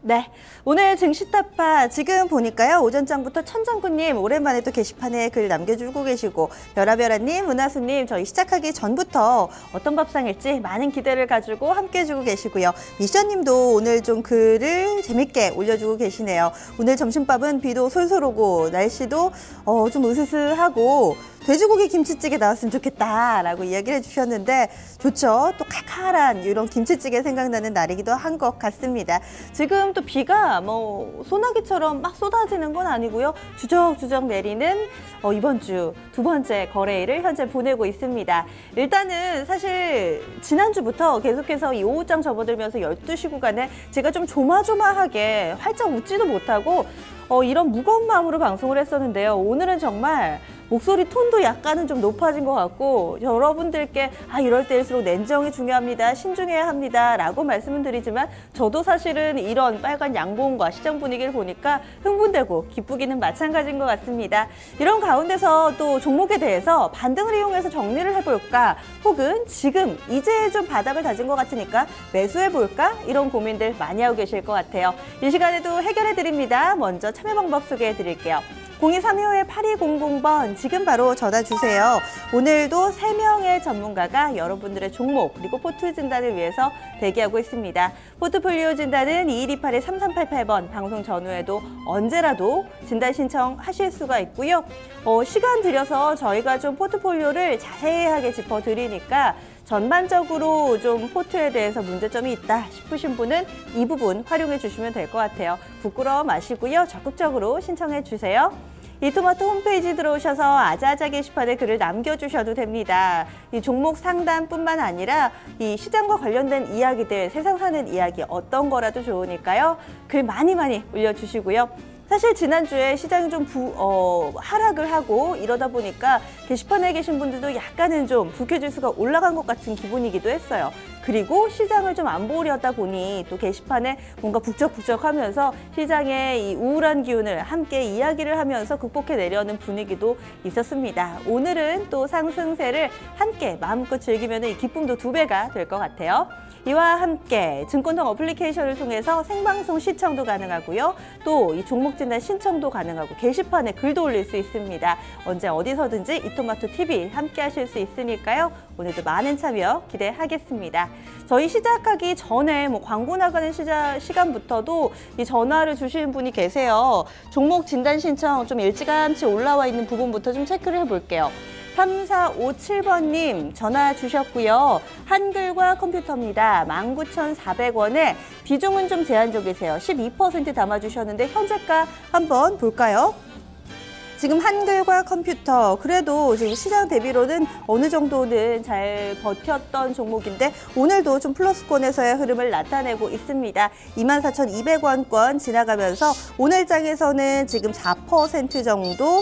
네, 오늘 증시타파 지금 보니까요. 오전장부터 천정구님 오랜만에 또 게시판에 글 남겨주고 계시고 별아별아님, 은하수님 저희 시작하기 전부터 어떤 밥상일지 많은 기대를 가지고 함께 해주고 계시고요. 미션님도 오늘 좀 글을 재밌게 올려주고 계시네요. 오늘 점심밥은 비도 솔솔 오고 날씨도 좀 으스스하고 돼지고기 김치찌개 나왔으면 좋겠다라고 이야기를 해주셨는데 좋죠. 또 칼칼한 이런 김치찌개 생각나는 날이기도 한 것 같습니다. 지금 또 비가 뭐 소나기처럼 막 쏟아지는 건 아니고요. 주적주적 내리는 이번 주 두 번째 거래일을 현재 보내고 있습니다. 일단은 사실 지난주부터 계속해서 이 오후장 접어들면서 12시 구간에 제가 좀 조마조마하게 활짝 웃지도 못하고 이런 무거운 마음으로 방송을 했었는데요. 오늘은 정말 목소리 톤도 약간은 좀 높아진 것 같고 여러분들께 이럴 때일수록 냉정이 중요합니다. 신중해야 합니다. 라고 말씀을 드리지만 저도 사실은 이런 빨간 양봉과 시장 분위기를 보니까 흥분되고 기쁘기는 마찬가지인 것 같습니다. 이런 가운데서 또 종목에 대해서 반등을 이용해서 정리를 해볼까 혹은 지금 이제 좀 바닥을 다진 것 같으니까 매수해볼까 이런 고민들 많이 하고 계실 것 같아요. 이 시간에도 해결해드립니다. 먼저 참여 방법 소개해드릴게요. 0235-8200번 지금 바로 전화 주세요. 오늘도 3명의 전문가가 여러분들의 종목 그리고 포트 진단을 위해서 대기하고 있습니다. 포트폴리오 진단은 2128-3388번 방송 전후에도 언제라도 진단 신청하실 수가 있고요. 시간 들여서 저희가 좀 포트폴리오를 자세하게 짚어드리니까 전반적으로 좀 포트에 대해서 문제점이 있다 싶으신 분은 이 부분 활용해 주시면 될 것 같아요. 부끄러워 마시고요. 적극적으로 신청해 주세요. 이토마토 홈페이지 들어오셔서 아자아자 게시판에 글을 남겨주셔도 됩니다. 이 종목 상담뿐만 아니라 이 시장과 관련된 이야기들, 세상 사는 이야기 어떤 거라도 좋으니까요. 글 많이 올려주시고요. 사실 지난주에 시장이 좀 하락을 하고 이러다 보니까 게시판에 계신 분들도 약간은 좀 불쾌지수가 올라간 것 같은 기분이기도 했어요. 그리고 시장을 좀 안 보려다 보니 또 게시판에 뭔가 북적북적하면서 시장의 이 우울한 기운을 함께 이야기를 하면서 극복해 내려는 분위기도 있었습니다. 오늘은 또 상승세를 함께 마음껏 즐기면 이 기쁨도 2배가 될 것 같아요. 이와 함께 증권통 어플리케이션을 통해서 생방송 시청도 가능하고요. 또 이 종목 진단 신청도 가능하고 게시판에 글도 올릴 수 있습니다. 언제 어디서든지 이토마토 TV 함께 하실 수 있으니까요. 오늘도 많은 참여 기대하겠습니다. 저희 시작하기 전에 광고 나가는 시간부터도 이 전화를 주시는 분이 계세요. 종목 진단 신청 좀 일찌감치 올라와 있는 부분부터 좀 체크를 해볼게요. 3457번님 전화 주셨고요. 한글과 컴퓨터입니다. 19,400원에 비중은 좀 제한적이세요. 12% 담아주셨는데 현재가 한번 볼까요? 지금 한글과 컴퓨터 그래도 지금 시장 대비로는 어느 정도는 잘 버텼던 종목인데 오늘도 좀 플러스권에서의 흐름을 나타내고 있습니다. 24,200원권 지나가면서 오늘 장에서는 지금 4% 정도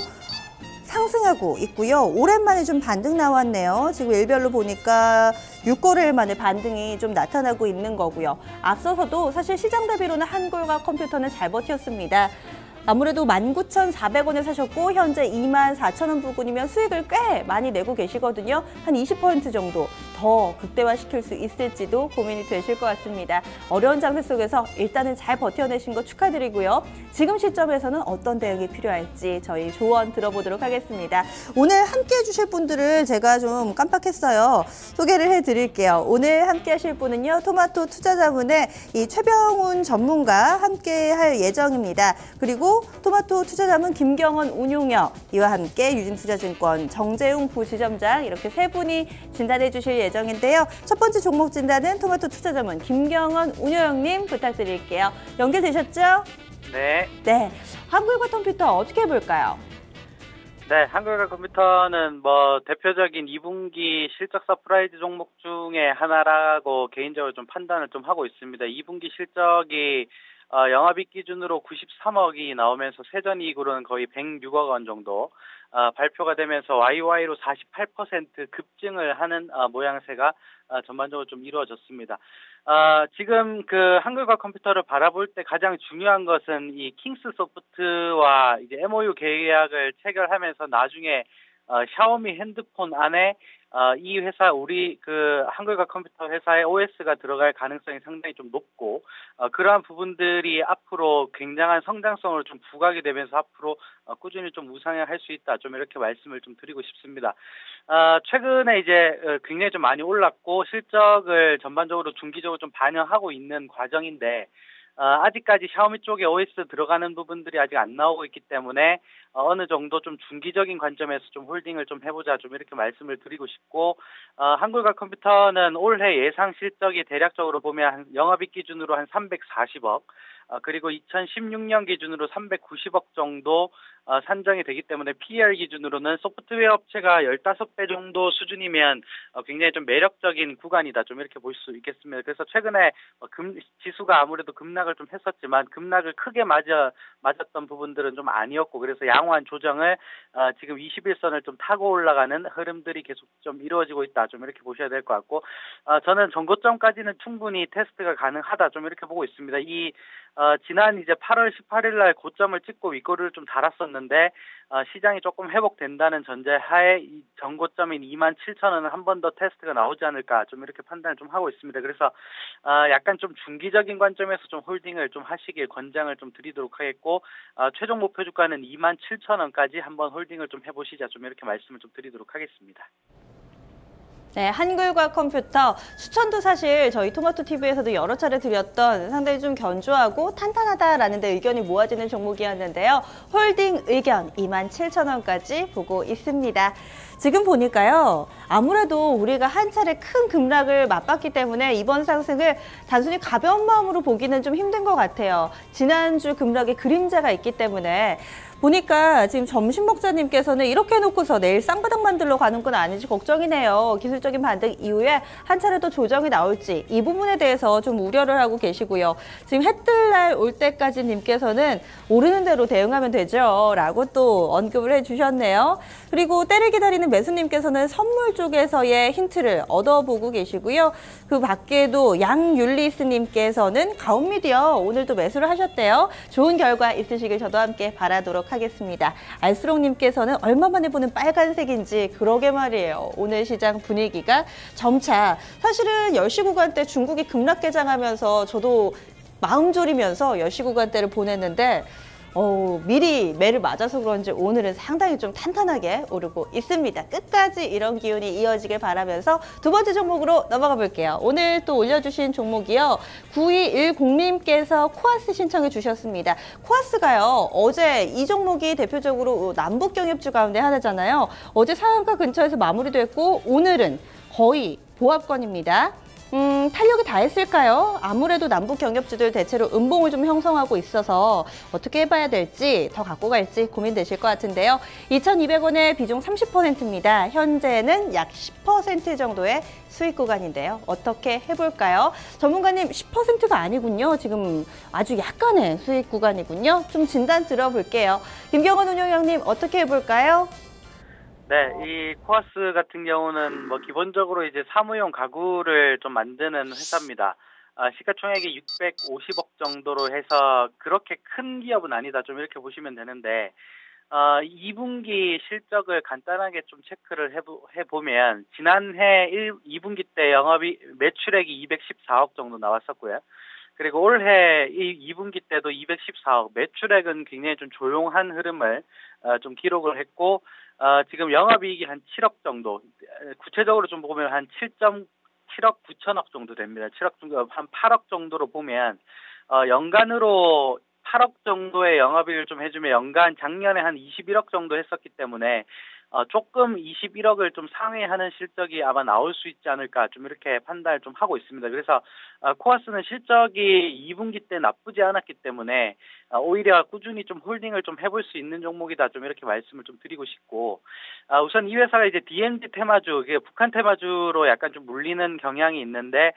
상승하고 있고요. 오랜만에 좀 반등 나왔네요. 지금 일별로 보니까 6거래일 만에 반등이 좀 나타나고 있는 거고요. 앞서서도 사실 시장 대비로는 한글과 컴퓨터는 잘 버텼습니다. 아무래도 19,400원에 사셨고 현재 24,000원 부근이면 수익을 꽤 많이 내고 계시거든요. 한 20% 정도 더 극대화시킬 수 있을지도 고민이 되실 것 같습니다. 어려운 장세 속에서 일단은 잘 버텨내신 거 축하드리고요. 지금 시점에서는 어떤 대응이 필요할지 저희 조언 들어보도록 하겠습니다. 오늘 함께 해주실 분들을 제가 좀 깜빡했어요. 소개를 해드릴게요. 오늘 함께 하실 분은요. 토마토 투자자문의 이 최병훈 전문가 함께 할 예정입니다. 그리고 토마토 투자자문 김경원 운용역 이와 함께 유진투자증권 정재웅 부지점장 이렇게 세 분이 진단해 주실 예정인데요. 첫 번째 종목 진단은 토마토 투자자문 김경원 운용역님 부탁드릴게요. 연결되셨죠? 네. 네. 한글과 컴퓨터 어떻게 해볼까요? 네, 한글과 컴퓨터는 대표적인 2분기 실적 서프라이즈 종목 중에 하나라고 개인적으로 좀 판단을 좀 하고 있습니다. 2분기 실적이 영업이익 기준으로 93억이 나오면서 세전이익으로는 거의 106억 원 정도 발표가 되면서 YY로 48% 급증을 하는 모양새가 전반적으로 좀 이루어졌습니다. 지금 그 한글과 컴퓨터를 바라볼 때 가장 중요한 것은 이 킹스 소프트와 이제 MOU 계약을 체결하면서 나중에 샤오미 핸드폰 안에 이 회사 우리 그 한글과 컴퓨터 회사의 OS가 들어갈 가능성이 상당히 좀 높고 그러한 부분들이 앞으로 굉장한 성장성을 좀 부각이 되면서 앞으로 꾸준히 좀 우상향할 수 있다. 좀 이렇게 말씀을 좀 드리고 싶습니다. 최근에 이제 굉장히 좀 많이 올랐고 실적을 전반적으로 중기적으로 좀 반영하고 있는 과정인데 아직까지 샤오미 쪽에 OS 들어가는 부분들이 아직 안 나오고 있기 때문에 어느 정도 좀 중기적인 관점에서 좀 홀딩을 좀 해보자 좀 이렇게 말씀을 드리고 싶고 한글과 컴퓨터는 올해 예상 실적이 대략적으로 보면 영업이익 기준으로 한 340억 그리고 2016년 기준으로 390억 정도 산정이 되기 때문에 PER 기준으로는 소프트웨어 업체가 15배 정도 수준이면 굉장히 좀 매력적인 구간이다. 좀 이렇게 볼 수 있겠습니다. 그래서 최근에 지수가 아무래도 급락을 좀 했었지만 급락을 크게 맞았던 부분들은 좀 아니었고 그래서 양호한 조정을 지금 21선을 좀 타고 올라가는 흐름들이 계속 좀 이루어지고 있다. 좀 이렇게 보셔야 될 것 같고 저는 전고점까지는 충분히 테스트가 가능하다. 좀 이렇게 보고 있습니다. 지난 이제 8월 18일 날 고점을 찍고 윗꼬리를 좀 달았었는데 시장이 조금 회복된다는 전제하에 이 전고점인 27,000원은 한 번 더 테스트가 나오지 않을까 좀 이렇게 판단을 좀 하고 있습니다. 그래서 약간 좀 중기적인 관점에서 좀 홀딩을 좀 하시길 권장을 좀 드리도록 하겠고 최종 목표 주가는 27,000원까지 한번 홀딩을 좀 해보시자 좀 이렇게 말씀을 좀 드리도록 하겠습니다. 네, 한글과 컴퓨터 추천도 사실 저희 토마토 TV에서도 여러 차례 드렸던 상당히 좀 견조하고 탄탄하다라는 데 의견이 모아지는 종목이었는데요. 홀딩 의견 27,000원까지 보고 있습니다. 지금 보니까요. 아무래도 우리가 한 차례 큰 급락을 맛봤기 때문에 이번 상승을 단순히 가벼운 마음으로 보기는 좀 힘든 것 같아요. 지난주 급락의 그림자가 있기 때문에 보니까 지금 점심먹자님께서는 이렇게 해놓고서 내일 쌍바닥 만들러 가는 건 아닌지 걱정이네요. 기술적인 반등 이후에 한 차례 더 조정이 나올지 이 부분에 대해서 좀 우려를 하고 계시고요. 지금 해뜰날 올 때까지 님께서는 오르는 대로 대응하면 되죠. 라고 또 언급을 해주셨네요. 그리고 때를 기다리는 매수님께서는 선물 쪽에서의 힌트를 얻어보고 계시고요. 그 밖에도 양율리스님께서는 가온미디어 오늘도 매수를 하셨대요. 좋은 결과 있으시길 저도 함께 바라도록 하겠습니다. 알수록님께서는 얼마 만에 보는 빨간색인지 그러게 말이에요. 오늘 시장 분위기가 점차 사실은 10시 구간대 중국이 급락 개장하면서 저도 마음 졸이면서 10시 구간대를 보냈는데 미리 매를 맞아서 그런지 오늘은 상당히 좀 탄탄하게 오르고 있습니다. 끝까지 이런 기운이 이어지길 바라면서 두 번째 종목으로 넘어가 볼게요. 오늘 또 올려주신 종목이요. 9210님께서 코아스 신청해 주셨습니다. 코아스가요. 어제 이 종목이 대표적으로 남북 경협주 가운데 하나잖아요. 어제 상한가 근처에서 마무리됐고 오늘은 거의 보합권입니다. 탄력이 다 했을까요? 아무래도 남북 경협주들 대체로 음봉을 좀 형성하고 있어서 어떻게 해봐야 될지 더 갖고 갈지 고민되실 것 같은데요. 2,200원의 비중 30%입니다. 현재는 약 10% 정도의 수익 구간인데요. 어떻게 해볼까요? 전문가님 10%가 아니군요. 지금 아주 약간의 수익 구간이군요. 좀 진단 들어볼게요. 김경원 운용형님 어떻게 해볼까요? 네, 이 코아스 같은 경우는 뭐 기본적으로 이제 사무용 가구를 좀 만드는 회사입니다. 시가총액이 650억 정도로 해서 그렇게 큰 기업은 아니다. 좀 이렇게 보시면 되는데 2분기 실적을 간단하게 좀 체크를 해보면 지난해 2분기 때 매출액이 214억 정도 나왔었고요. 그리고 올해 2분기 때도 214억, 매출액은 굉장히 좀 조용한 흐름을 좀 기록을 했고 지금 영업이익이 한 7억 정도, 구체적으로 좀 보면 한 7억 9천억 정도 됩니다. 7억 정도, 한 8억 정도로 보면 연간으로 8억 정도의 영업이익을 좀 해주면 연간 작년에 한 21억 정도 했었기 때문에 조금 21억을 좀 상회하는 실적이 아마 나올 수 있지 않을까 좀 이렇게 판단을 좀 하고 있습니다. 그래서 코아스는 실적이 2분기 때 나쁘지 않았기 때문에 오히려 꾸준히 좀 홀딩을 좀 해볼 수 있는 종목이다 좀 이렇게 말씀을 좀 드리고 싶고 우선 이 회사가 이제 DMZ 테마주, 북한 테마주로 약간 좀 물리는 경향이 있는데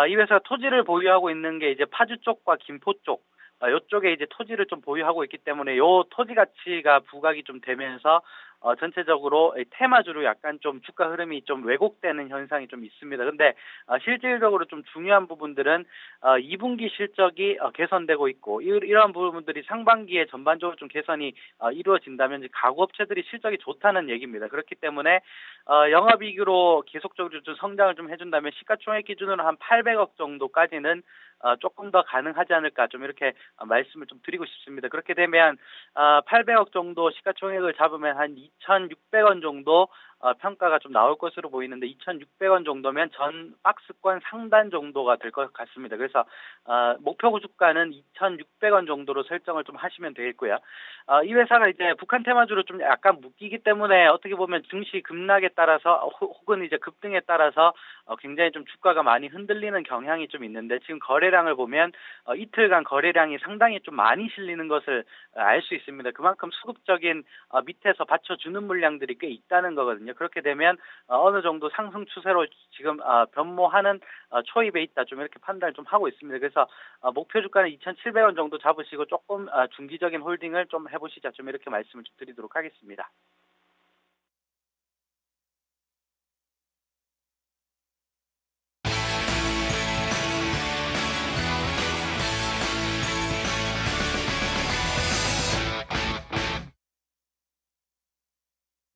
이 회사가 토지를 보유하고 있는 게 이제 파주 쪽과 김포 쪽 이쪽에 이제 토지를 좀 보유하고 있기 때문에 요 토지 가치가 부각이 좀 되면서 전체적으로 테마주로 약간 좀 주가 흐름이 좀 왜곡되는 현상이 좀 있습니다. 근데 실질적으로 좀 중요한 부분들은 2분기 실적이 개선되고 있고 이러한 부분들이 상반기에 전반적으로 좀 개선이 이루어진다면 가구업체들이 실적이 좋다는 얘기입니다. 그렇기 때문에 영업이익으로 계속적으로 좀 성장을 좀 해준다면 시가총액 기준으로 한 800억 정도까지는 조금 더 가능하지 않을까 좀 이렇게 말씀을 좀 드리고 싶습니다. 그렇게 되면 800억 정도 시가총액을 잡으면 한 2,600원 정도 평가가 좀 나올 것으로 보이는데 2,600원 정도면 전 박스권 상단 정도가 될 것 같습니다. 그래서 목표 주가는 2,600원 정도로 설정을 좀 하시면 되겠고요. 이 회사가 이제 북한 테마주로 좀 약간 묶이기 때문에 어떻게 보면 증시 급락에 따라서 혹은 이제 급등에 따라서 굉장히 좀 주가가 많이 흔들리는 경향이 좀 있는데 지금 거래량을 보면 이틀간 거래량이 상당히 좀 많이 실리는 것을 알 수 있습니다. 그만큼 수급적인 밑에서 받쳐주는 물량들이 꽤 있다는 거거든요. 그렇게 되면 어느 정도 상승 추세로 지금 변모하는 초입에 있다 좀 이렇게 판단을 좀 하고 있습니다. 그래서 목표 주가는 2,700원 정도 잡으시고 조금 중기적인 홀딩을 좀 해보시자 좀 이렇게 말씀을 좀 드리도록 하겠습니다.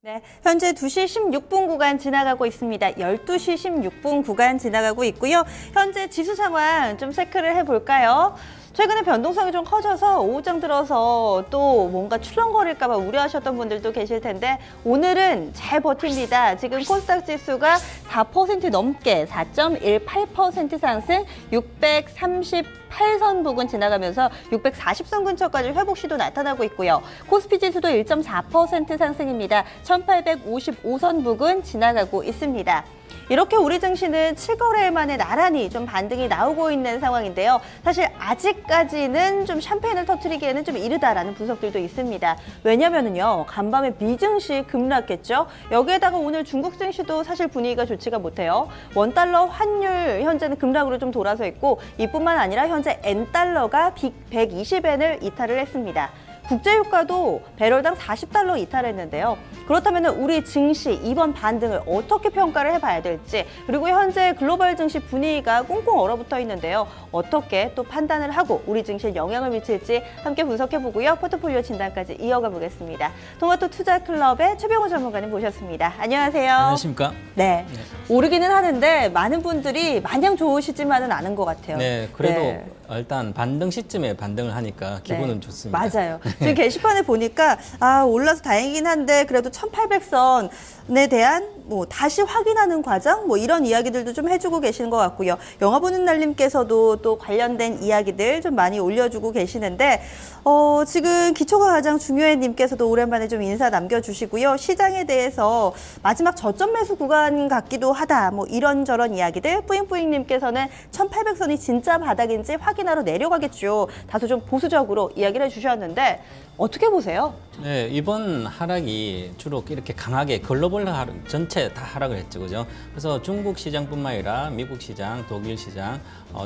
네, 현재 2시 16분 구간 지나가고 있습니다. 12시 16분 구간 지나가고 있고요. 현재 지수 상황 좀 체크를 해볼까요? 최근에 변동성이 좀 커져서 오후장 들어서 또 뭔가 출렁거릴까 봐 우려하셨던 분들도 계실 텐데 오늘은 잘 버팁니다. 지금 코스닥 지수가 4% 넘게 4.18% 상승 638선 부근 지나가면서 640선 근처까지 회복 시도 나타나고 있고요. 코스피 지수도 1.4% 상승입니다. 1855선 부근 지나가고 있습니다. 이렇게 우리 증시는 7거래일 만에 나란히 좀 반등이 나오고 있는 상황인데요. 사실 아직까지는 좀 샴페인을 터뜨리기에는 좀 이르다라는 분석들도 있습니다. 왜냐면은요, 간밤에 미증시 급락했죠. 여기에다가 오늘 중국 증시도 사실 분위기가 좋지가 못해요. 원달러 환율 현재는 급락으로 좀 돌아서 있고 이뿐만 아니라 현재 N달러가 120엔을 이탈을 했습니다. 국제유가도 배럴당 40달러 이탈했는데요. 그렇다면 우리 증시 이번 반등을 어떻게 평가를 해봐야 될지 그리고 현재 글로벌 증시 분위기가 꽁꽁 얼어붙어 있는데요. 어떻게 또 판단을 하고 우리 증시에 영향을 미칠지 함께 분석해보고요. 포트폴리오 진단까지 이어가 보겠습니다. 토마토 투자클럽의 최병호 전문가님 모셨습니다. 안녕하세요. 안녕하십니까? 네, 오르기는 하는데 많은 분들이 마냥 좋으시지만은 않은 것 같아요. 네, 그래도 일단 반등 시점에 반등을 하니까 기분은 좋습니다. 맞아요. 지금 게시판에 보니까 올라서 다행이긴 한데 그래도 1800선에 대한 뭐 다시 확인하는 과정 뭐 이런 이야기들도 좀 해주고 계시는 것 같고요. 영화 보는 날님께서도 또 관련된 이야기들 좀 많이 올려주고 계시는데 지금 기초가 가장 중요해 님께서도 오랜만에 좀 인사 남겨주시고요. 시장에 대해서 마지막 저점 매수 구간 같기도 하다 뭐 이런저런 이야기들 뿌잉뿌잉 님께서는 1800선이 진짜 바닥인지 확인하러 내려가겠죠. 다소 좀 보수적으로 이야기를 해주셨는데 어떻게 보세요? 네, 이번 하락이 주로 이렇게 강하게 글로벌 전체 다 하락을 했죠, 그죠? 그래서 중국 시장뿐만 아니라 미국 시장, 독일 시장,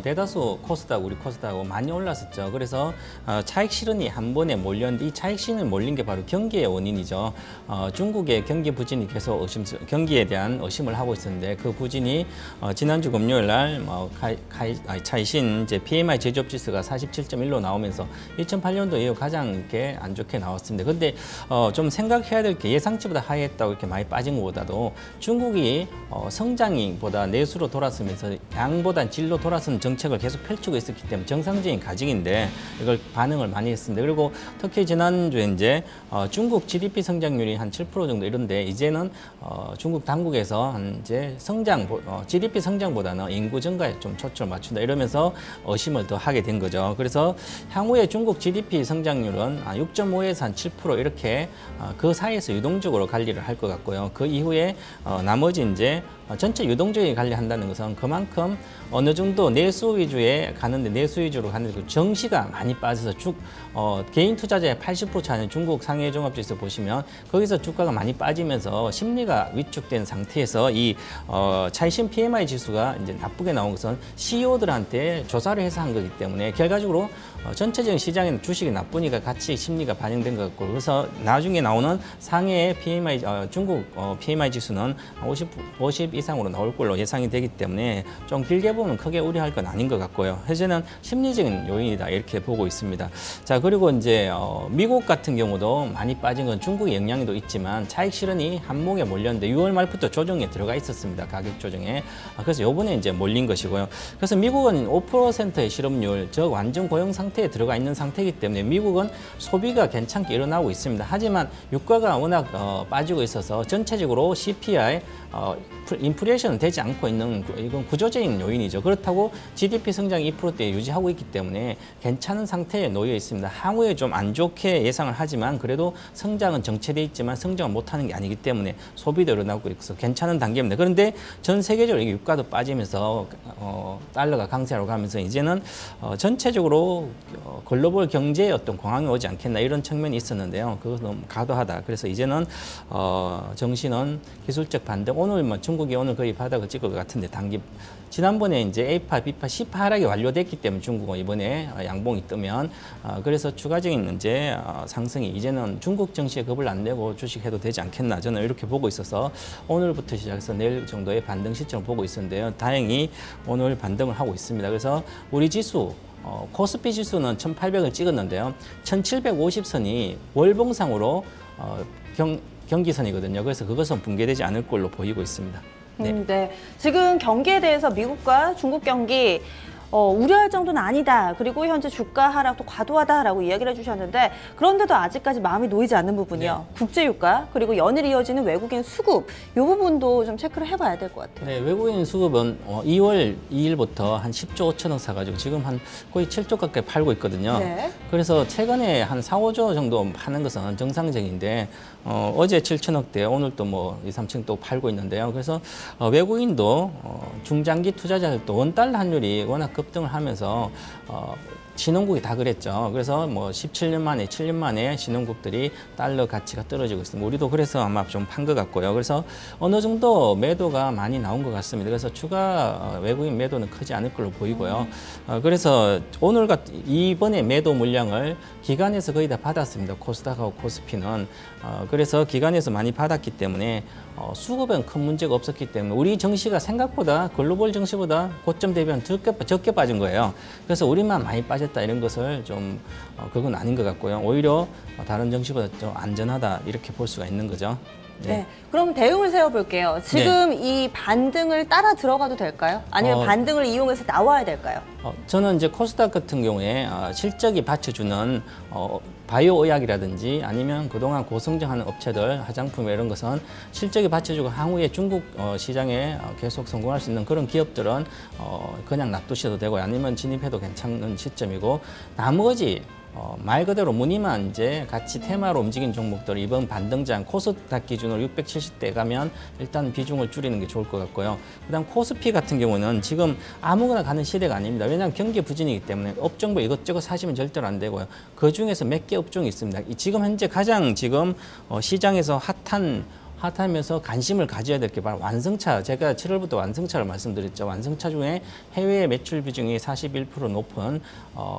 대다수 코스닥, 우리 코스닥하고 많이 올랐었죠. 그래서 차익 실현이 한 번에 몰렸는데 이 차익 실현이 몰린 게 바로 경기의 원인이죠. 중국의 경기 부진이 계속 경기에 대한 의심을 하고 있었는데 그 부진이 지난주 금요일 날 차이신 이제 PMI 제조업 지수가 47.1로 나오면서 2008년도 이후 가장 이렇게 안 좋게 나왔습니다. 근데 좀 생각해야 될 게 예상치보다 하이했다고 이렇게 많이 빠진 것보다도 중국이 성장보다 내수로 돌아서면서 양보다 질로 돌아서는 정책을 계속 펼치고 있었기 때문에 정상적인 가정인데 이걸 반응을 많이 했습니다. 그리고 특히 지난주에 이제 중국 GDP 성장률이 한 7% 정도 이런데 이제는 중국 당국에서 이제 GDP 성장보다는 인구 증가에 좀 초점을 맞춘다 이러면서 의심을 더 하게 된 거죠. 그래서 향후에 중국 GDP 성장률은 6.5에서 한 7% 이렇게 그 사이에서 유동적으로 관리를 할 것 같고요. 그 이후에 나머지 이제 전체 유동적인 관리한다는 것은 그만큼 어느 정도 내수 위주에 가는데 내수 위주로 가는데 그 정시가 많이 빠져서 개인 투자자의 80% 차는 중국 상해 종합지수 보시면 거기서 주가가 많이 빠지면서 심리가 위축된 상태에서 이 차이신 PMI 지수가 이제 나쁘게 나온 것은 CEO들한테 조사를 해서 한 거기 때문에 결과적으로 전체적인 시장에는 주식이 나쁘니까 같이 심리가 반영된 것 같고 그래서 나중에 나오는 상해의 PMI 중국 PMI 지수는 50 이상으로 나올 걸로 예상이 되기 때문에 좀 길게 보면 크게 우려할 건 아닌 것 같고요. 현재는 심리적인 요인이다 이렇게 보고 있습니다. 자 그리고 이제 미국 같은 경우도 많이 빠진 건 중국의 영향도 있지만 차익 실현이 한몫에 몰렸는데 6월 말부터 조정에 들어가 있었습니다. 가격 조정에. 그래서 요번에 이제 몰린 것이고요. 그래서 미국은 5%의 실업률, 즉 완전 고용 상태에 들어가 있는 상태이기 때문에 미국은 소비가 괜찮게 일어나고 있습니다. 하지만 유가가 워낙 빠지고 있어서 전체적으로 CPI 인플레이션은 되지 않고 있는 이건 구조적인 요인이죠. 그렇다고 GDP 성장 2%대 유지하고 있기 때문에 괜찮은 상태에 놓여 있습니다. 향후에 좀 안 좋게 예상을 하지만 그래도 성장은 정체돼 있지만 성장을 못하는 게 아니기 때문에 소비도 일어나고 있어서 괜찮은 단계입니다. 그런데 전 세계적으로 유가도 빠지면서 달러가 강세로 가면서 이제는 전체적으로 글로벌 경제에 어떤 공황이 오지 않겠나 이런 측면이 있었는데요. 그거 너무 과도하다. 그래서 이제는 정신은 기술적 반등. 오늘 뭐 중국이 오늘 거의 바닥을 찍을 것 같은데 지난번에 이제 A파, B파, C파 하락이 완료됐기 때문에 중국은 이번에 양봉이 뜨면 그래서 추가적인 이제 상승이 이제는 중국 증시에 겁을 안 내고 주식해도 되지 않겠나 저는 이렇게 보고 있어서 오늘부터 시작해서 내일 정도의 반등 시점을 보고 있었는데요. 다행히 오늘 반등을 하고 있습니다. 그래서 우리 지수 코스피 지수는 1800을 찍었는데요. 1750선이 월봉상으로 경기선이거든요. 그래서 그것은 붕괴되지 않을 걸로 보이고 있습니다. 네. 네. 지금 경기에 대해서 미국과 중국 경기 우려할 정도는 아니다. 그리고 현재 주가 하락도 과도하다라고 이야기를 해주셨는데 그런데도 아직까지 마음이 놓이지 않는 부분이요. 네. 국제유가 그리고 연일 이어지는 외국인 수급 이 부분도 좀 체크를 해봐야 될 것 같아요. 네, 외국인 수급은 2월 2일부터 한 10조 5천억 사가지고 지금 한 거의 7조 가까이 팔고 있거든요. 네. 그래서 최근에 한 4, 5조 정도 파는 것은 정상적인데 어제 7천억대 오늘 또 뭐 2, 3천 또 팔고 있는데요. 그래서 외국인도 중장기 투자자들도 원달러 환율이 워낙 급등을 하면서 신흥국이 다 그랬죠. 그래서 뭐 17년 만에 7년 만에 신흥국들이 달러 가치가 떨어지고 있습니다. 우리도 그래서 아마 좀 판 것 같고요. 그래서 어느 정도 매도가 많이 나온 것 같습니다. 그래서 추가 외국인 매도는 크지 않을 걸로 보이고요. 그래서 오늘 이번에 매도 물량을 기관에서 거의 다 받았습니다. 코스닥하고 코스피는. 그래서 기관에서 많이 받았기 때문에 수급엔 큰 문제가 없었기 때문에 우리 증시가 생각보다 글로벌 증시보다 고점 대비한 적게 빠진 거예요. 그래서 우리만 많이 빠졌다 이런 것을 좀 그건 아닌 것 같고요. 오히려 다른 증시보다 좀 안전하다 이렇게 볼 수가 있는 거죠. 네. 네. 그럼 대응을 세워볼게요. 지금 네. 이 반등을 따라 들어가도 될까요? 아니면 반등을 이용해서 나와야 될까요? 저는 이제 코스닥 같은 경우에 실적이 받쳐주는 바이오 의약이라든지 아니면 그동안 고성장하는 업체들, 화장품 이런 것은 실적이 받쳐주고 향후에 중국 시장에 계속 성공할 수 있는 그런 기업들은 그냥 놔두셔도 되고요. 아니면 진입해도 괜찮은 시점이고 나머지 말 그대로 무늬만 이제 같이 테마로 움직인 종목들 이번 반등장 코스닥 기준으로 670대 가면 일단 비중을 줄이는 게 좋을 것 같고요. 그다음 코스피 같은 경우는 지금 아무거나 가는 시대가 아닙니다. 왜냐하면 경기 부진이기 때문에 업종별 이것저것 사시면 절대로 안 되고요. 그 중에서 몇 개 업종이 있습니다. 지금 현재 가장 지금 시장에서 핫하면서 관심을 가져야 될 게 바로 완성차. 제가 7월부터 완성차를 말씀드렸죠. 완성차 중에 해외 매출 비중이 41% 높은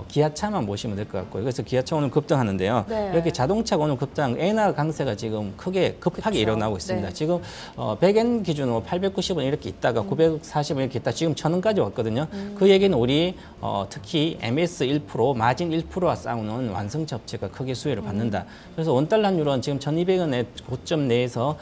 기아차만 보시면 될 것 같고요. 그래서 기아차 오늘 급등하는데요. 네. 이렇게 자동차가 오늘 급등, 엔화 강세가 지금 급하게 일어나고 있습니다. 네. 지금 100엔 기준으로 890원 이렇게 있다가 940원 이렇게 있다 지금 1000원까지 왔거든요. 그 얘기는 우리 특히 MS 1%, 마진 1%와 싸우는 완성차 업체가 크게 수혜를 받는다. 그래서 원달러 환율은 지금 1200원의 고점 내에서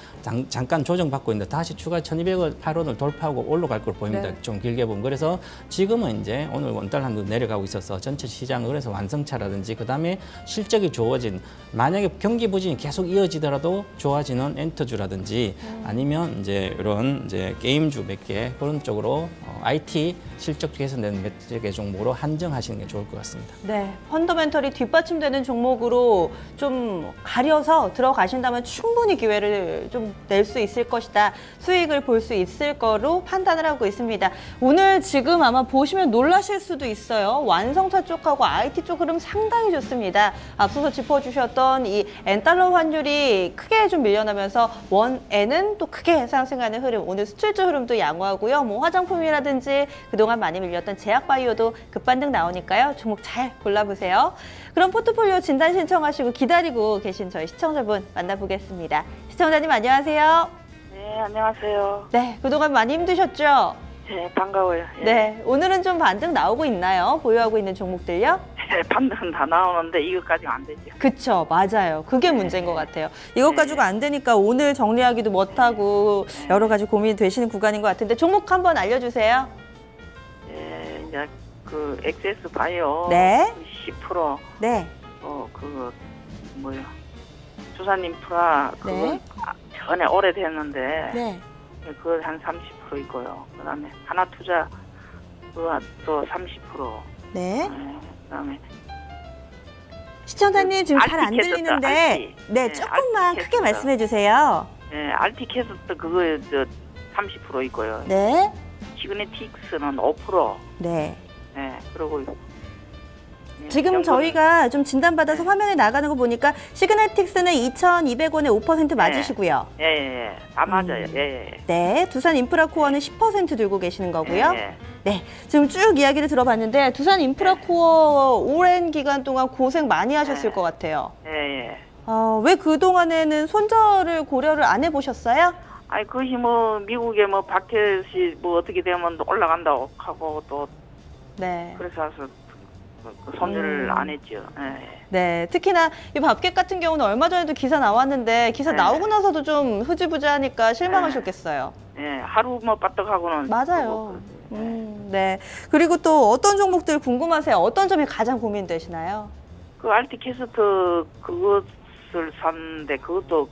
잠깐 조정받고 있는데 다시 추가 1208원을 돌파하고 올라갈 걸 보입니다. 네. 좀 길게 보면. 그래서 지금은 이제 오늘 원달러 환율 내려가고 있어서 전체 시장을 그래서 완성차라든지 그다음에 실적이 좋아진 만약에 경기 부진이 계속 이어지더라도 좋아지는 엔터주라든지 아니면 이제 이런 이제 게임주 몇 개 그런 쪽으로 IT 실적 개선되는 몇 개 종목으로 한정하시는 게 좋을 것 같습니다. 네, 펀더멘털이 뒷받침되는 종목으로 좀 가려서 들어가신다면 충분히 기회를 좀 낼 수 있을 것이다. 수익을 볼 수 있을 거로 판단을 하고 있습니다. 오늘 지금 아마 보시면 놀라실 수도 있어요. 완성차 쪽하고 IT 쪽 흐름 상당히 좋습니다. 앞서서 짚어주셨던 이 엔달러 환율이 크게 좀 밀려나면서 원엔은 또 크게 상승하는 흐름. 오늘 수출주 흐름도 양호하고요. 뭐 화장품이라든지 삼성바이오라든지 그동안 많이 밀렸던 제약바이오도 급반등 나오니까요. 종목 잘 골라보세요. 그럼 포트폴리오 진단 신청하시고 기다리고 계신 저희 시청자분 만나보겠습니다. 시청자님 안녕하세요. 네, 안녕하세요. 네, 그동안 많이 힘드셨죠? 네, 반가워요. 예. 네, 오늘은 좀 반등 나오고 있나요? 보유하고 있는 종목들요? 네, 반등은 다 나오는데 이것까지 안 되죠. 그쵸, 맞아요. 그게 문제인 것 같아요. 이것 가지고 안 되니까 오늘 정리하기도 못하고 여러 가지 고민이 되시는 구간인 것 같은데 종목 한번 알려주세요. 예, 이제 그 엑세스 바이오 네. 10% 네. 그거 뭐요? 주사님 프라 그거 네. 전에 오래됐는데 네. 그거 한 30% 있고요. 그다음에 하나투자 그거 또 30%. 네. 그다음에 시청자님 지금 잘 안 알티캐스트, 들리는데 알티. 네, 네, 조금만 크게 알티캐스트. 말씀해 주세요. 예, 알티캐스트 그거 30% 있고요. 네. 시그네틱스는 5%. 네. 예, 그리고 지금 저희가 좀 진단받아서 화면에 나가는 거 보니까 시그네틱스는 2,200원에 5% 맞으시고요. 예. 다 맞아요. 예. 네, 두산 인프라코어는 10% 들고 계시는 거고요. 예. 네, 지금 쭉 이야기를 들어봤는데 두산 인프라코어 오랜 기간 동안 고생 많이 하셨을 것 같아요. 예. 왜 그동안에는 손절을 고려를 안 해보셨어요? 아니 그것이 뭐 미국에 뭐 바켓이 뭐 어떻게 되면 올라간다고 하고 또 네. 그래서 그 손절을 안 했죠. 예. 네, 특히나 이 밥켓 같은 경우는 얼마 전에도 기사 나왔는데 기사 네. 나오고 나서도 좀 흐지부지하니까 실망하셨겠어요. 예, 하루 뭐 빠떡하고는 맞아요. 그거, 네. 그리고 또 어떤 종목들 궁금하세요? 어떤 점이 가장 고민되시나요? 그 알티캐스트 그것을 샀는데 그것도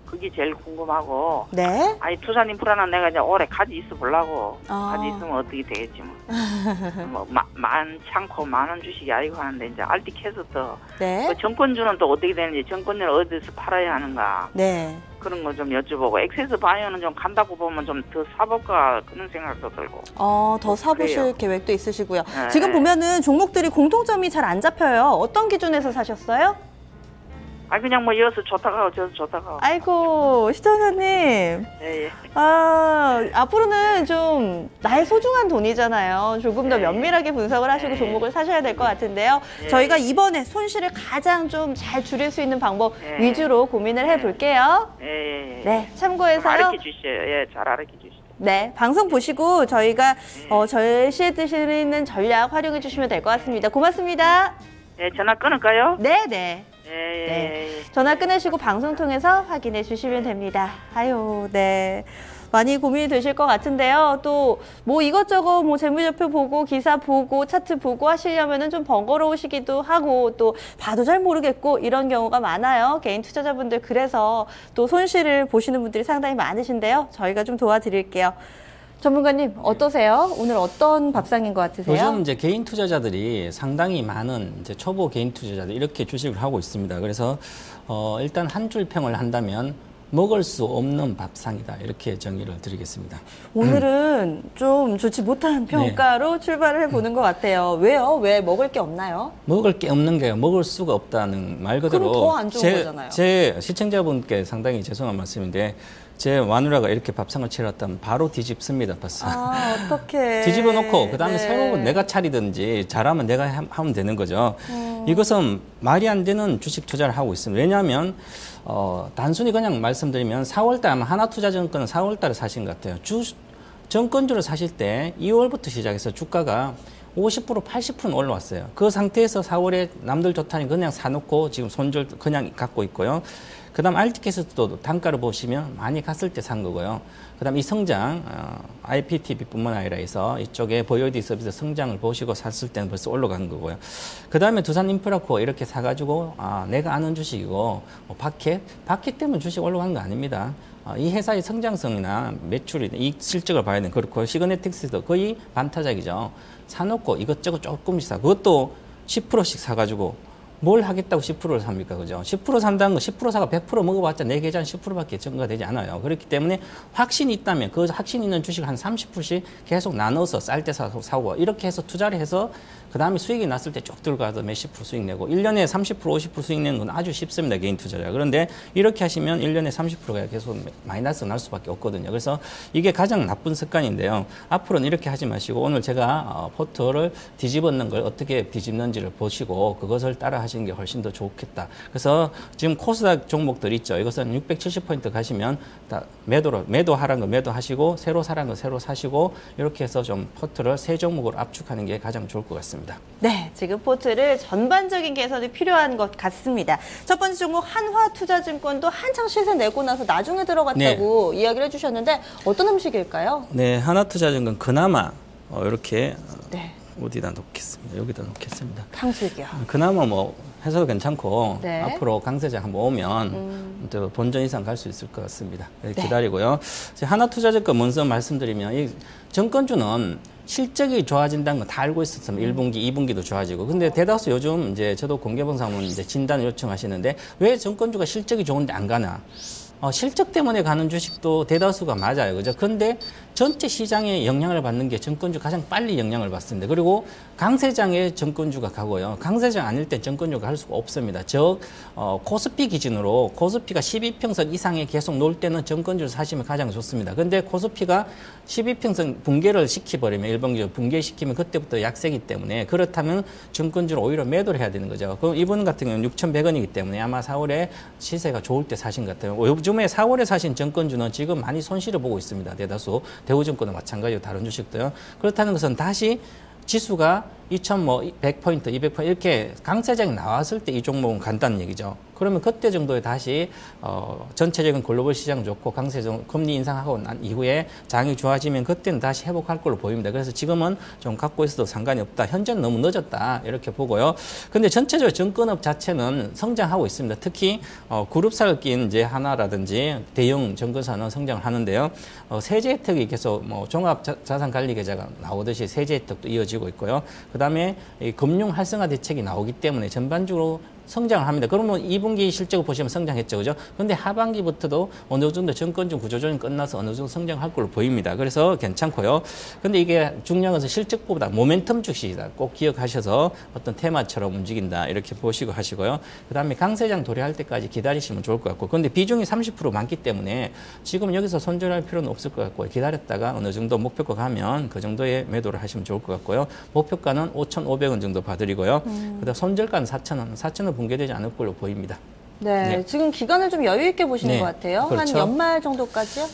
그게 제일 궁금하고. 네. 아니 투산 인프라는 내가 이제 올해 가지 있어 보려고. 아. 가지 있으면 어떻게 되겠지 뭐. 많고 많은 주식이 아니고 하는데 이제 알티캐스트 네. 그 정권주는 또 어떻게 되는지 정권주는 어디서 팔아야 하는가 네. 그런 거 좀 여쭤보고 엑세스 바이오는 좀 간다고 보면 좀 더 사볼까 그런 생각도 들고. 더 사보실 그래요. 계획도 있으시고요. 네. 지금 보면은 종목들이 공통점이 잘 안 잡혀요. 어떤 기준에서 사셨어요? 아 그냥 뭐 여기서 좋다가 하고 저기서 좋다가 하고. 아이고, 시청자님. 예. 앞으로는 좀 나의 소중한 돈이잖아요. 조금 더 네. 면밀하게 분석을 하시고 네. 종목을 사셔야 될 것 같은데요. 네. 저희가 이번에 손실을 가장 좀 잘 줄일 수 있는 방법 네. 위주로 고민을 해볼게요. 예. 네, 참고해서요. 알려 주시죠. 예, 잘 알려 주시죠. 네, 방송 보시고 저희가 제시해 드리는 전략 활용해 주시면 될 것 같습니다. 고맙습니다. 예, 전화 끊을까요? 네, 네. 예. 네. 전화 끊으시고 방송 통해서 확인해 주시면 됩니다. 아유, 네. 많이 고민이 되실 것 같은데요. 또 뭐 이것저것 뭐 재무제표 보고 기사 보고 차트 보고 하시려면은 좀 번거로우시기도 하고 또 봐도 잘 모르겠고 이런 경우가 많아요. 개인 투자자분들 그래서 또 손실을 보시는 분들이 상당히 많으신데요. 저희가 좀 도와드릴게요. 전문가님 어떠세요? 오늘 어떤 밥상인 것 같으세요? 요즘 이제 개인 투자자들이 상당히 많은 이제 초보 개인 투자자들 이렇게 주식을 하고 있습니다. 그래서 일단 한 줄 평을 한다면 먹을 수 없는 밥상이다 이렇게 정의를 드리겠습니다. 오늘은 좀 좋지 못한 평가로 출발을 해보는 것 같아요. 왜요? 왜 먹을 게 없나요? 먹을 게 없는 게 먹을 수가 없다는 말 그대로 그럼 더 안 좋은 거잖아요. 제 시청자분께 상당히 죄송한 말씀인데 제 마누라가 이렇게 밥상을 차렸다면 바로 뒤집습니다. 벌써. 어떡해. 뒤집어 놓고 그다음에 네. 새로운 내가 차리든지 잘하면 내가 하면 되는 거죠. 이것은 말이 안 되는 주식 투자를 하고 있습니다. 왜냐하면 단순히 그냥 말씀드리면 4월달 아마 하나투자증권은 4월달에 사신 것 같아요. 정권주를 사실 때 2월부터 시작해서 주가가 50% 80%는 올라왔어요. 그 상태에서 4월에 남들 좋다니 그냥 사놓고 지금 손절 그냥 갖고 있고요. 그 다음 알티캐스트도 단가를 보시면 많이 갔을 때 산 거고요. 그 다음 이 성장, IPTV뿐만 아니라 해서 이쪽에 VOD 서비스 성장을 보시고 샀을 때는 벌써 올라간 거고요. 그 다음에 두산 인프라코어 이렇게 사가지고 내가 아는 주식이고 뭐 바켓 때문에 주식 올라가는 거 아닙니다. 이 회사의 성장성이나 매출이나 이익 실적을 봐야 되는 그렇고 시그네틱스도 거의 반타작이죠. 사놓고 이것저것 조금씩 사. 그것도 10%씩 사가지고 뭘 하겠다고 10%를 삽니까? 그죠? 10% 산다는 거 10% 사가 100% 먹어봤자 내 계좌는 10%밖에 증가가 되지 않아요. 그렇기 때문에 확신이 있다면 그 확신 있는 주식 한 30%씩 계속 나눠서 쌀 때 사고 이렇게 해서 투자를 해서 그 다음에 수익이 났을 때 쭉 들어가서 몇십 프로 수익 내고 1년에 30% 50% 수익 내는 건 아주 쉽습니다. 개인 투자자. 그런데 이렇게 하시면 1년에 30%가 계속 마이너스 날 수밖에 없거든요. 그래서 이게 가장 나쁜 습관인데요. 앞으로는 이렇게 하지 마시고 오늘 제가 포트를 뒤집었는 걸 어떻게 뒤집는지를 보시고 그것을 따라 하시는 게 훨씬 더 좋겠다. 그래서 지금 코스닥 종목들 있죠. 이것은 670포인트 가시면 다 매도하라는 거 매도하시고 새로 사라는 거 새로 사시고 이렇게 해서 좀 포트를 세 종목으로 압축하는 게 가장 좋을 것 같습니다. 네, 지금 포트를 전반적인 개선이 필요한 것 같습니다. 첫 번째 종목 한화투자증권도 한창 시세 내고 나서 나중에 들어갔다고 이야기를 해주셨는데 어떤 음식일까요? 네, 하나투자증권 그나마 이렇게 네. 어디다 놓겠습니다. 여기다 놓겠습니다. 탕수육이요. 그나마 뭐 해서도 괜찮고 네. 앞으로 강세장 한번 오면 또 본전 이상 갈 수 있을 것 같습니다. 네. 기다리고요. 하나투자증권 먼저 말씀드리면 이 정권주는 실적이 좋아진다는 건 다 알고 있었으면 1분기, 2분기도 좋아지고. 근데 대다수 요즘 이제 저도 공개방송하면 이제 진단 요청하시는데 왜 정권주가 실적이 좋은데 안 가나? 실적 때문에 가는 주식도 대다수가 맞아요. 그죠? 근데 전체 시장에 영향을 받는 게 정권주 가장 빨리 영향을 받습니다. 그리고 강세장에 정권주가 가고요. 강세장 아닐 때 정권주가 갈 수가 없습니다. 즉, 코스피 기준으로 코스피가 12평선 이상에 계속 놀 때는 정권주를 사시면 가장 좋습니다. 근데 코스피가 12평선 붕괴를 시켜버리면 일반적으로 붕괴시키면 그때부터 약세기 때문에 그렇다면 정권주를 오히려 매도를 해야 되는 거죠. 그럼 이분 같은 경우는 6,100원이기 때문에 아마 4월에 시세가 좋을 때 사신 것 같아요. 요즘에 4월에 사신 정권주는 지금 많이 손실을 보고 있습니다. 대다수. 대우증권도 마찬가지고 다른 주식도요. 그렇다는 것은 다시 지수가 2,100포인트, 200포인트 이렇게 강세장이 나왔을 때 이 종목은 간다는 얘기죠. 그러면 그때 정도에 다시 전체적인 글로벌 시장 좋고 강세장 금리 인상하고 난 이후에 장이 좋아지면 그때는 다시 회복할 걸로 보입니다. 그래서 지금은 좀 갖고 있어도 상관이 없다. 현재는 너무 늦었다. 이렇게 보고요. 근데 전체적으로 증권업 자체는 성장하고 있습니다. 특히 그룹사를 낀 이제 하나라든지 대형 증권사는 성장을 하는데요. 세제 혜택이 계속 뭐 종합 자산 관리 계좌가 나오듯이 세제 혜택도 이어지고 있고요. 그다음에 이 금융 활성화 대책이 나오기 때문에 전반적으로 성장을 합니다. 그러면 2분기 실적을 보시면 성장했죠. 그죠? 근데 하반기부터도 어느 정도 정권중 구조조정이 끝나서 어느 정도 성장할 걸로 보입니다. 그래서 괜찮고요. 근데 이게 중요한 것은 실적보다 모멘텀 주식이다. 꼭 기억하셔서 어떤 테마처럼 움직인다. 이렇게 보시고 하시고요. 그 다음에 강세장 도래할 때까지 기다리시면 좋을 것 같고. 근데 비중이 30% 많기 때문에 지금 여기서 손절할 필요는 없을 것 같고요. 기다렸다가 어느 정도 목표가 가면 그 정도의 매도를 하시면 좋을 것 같고요. 목표가는 5,500원 정도 봐드리고요. 그다음 손절가는 4,000원. 4,000원 붕괴되지 않을 걸로 보입니다. 네, 지금 기간을 좀 여유 있게 보시는 네, 것 같아요. 그렇죠. 한 연말 정도까지요?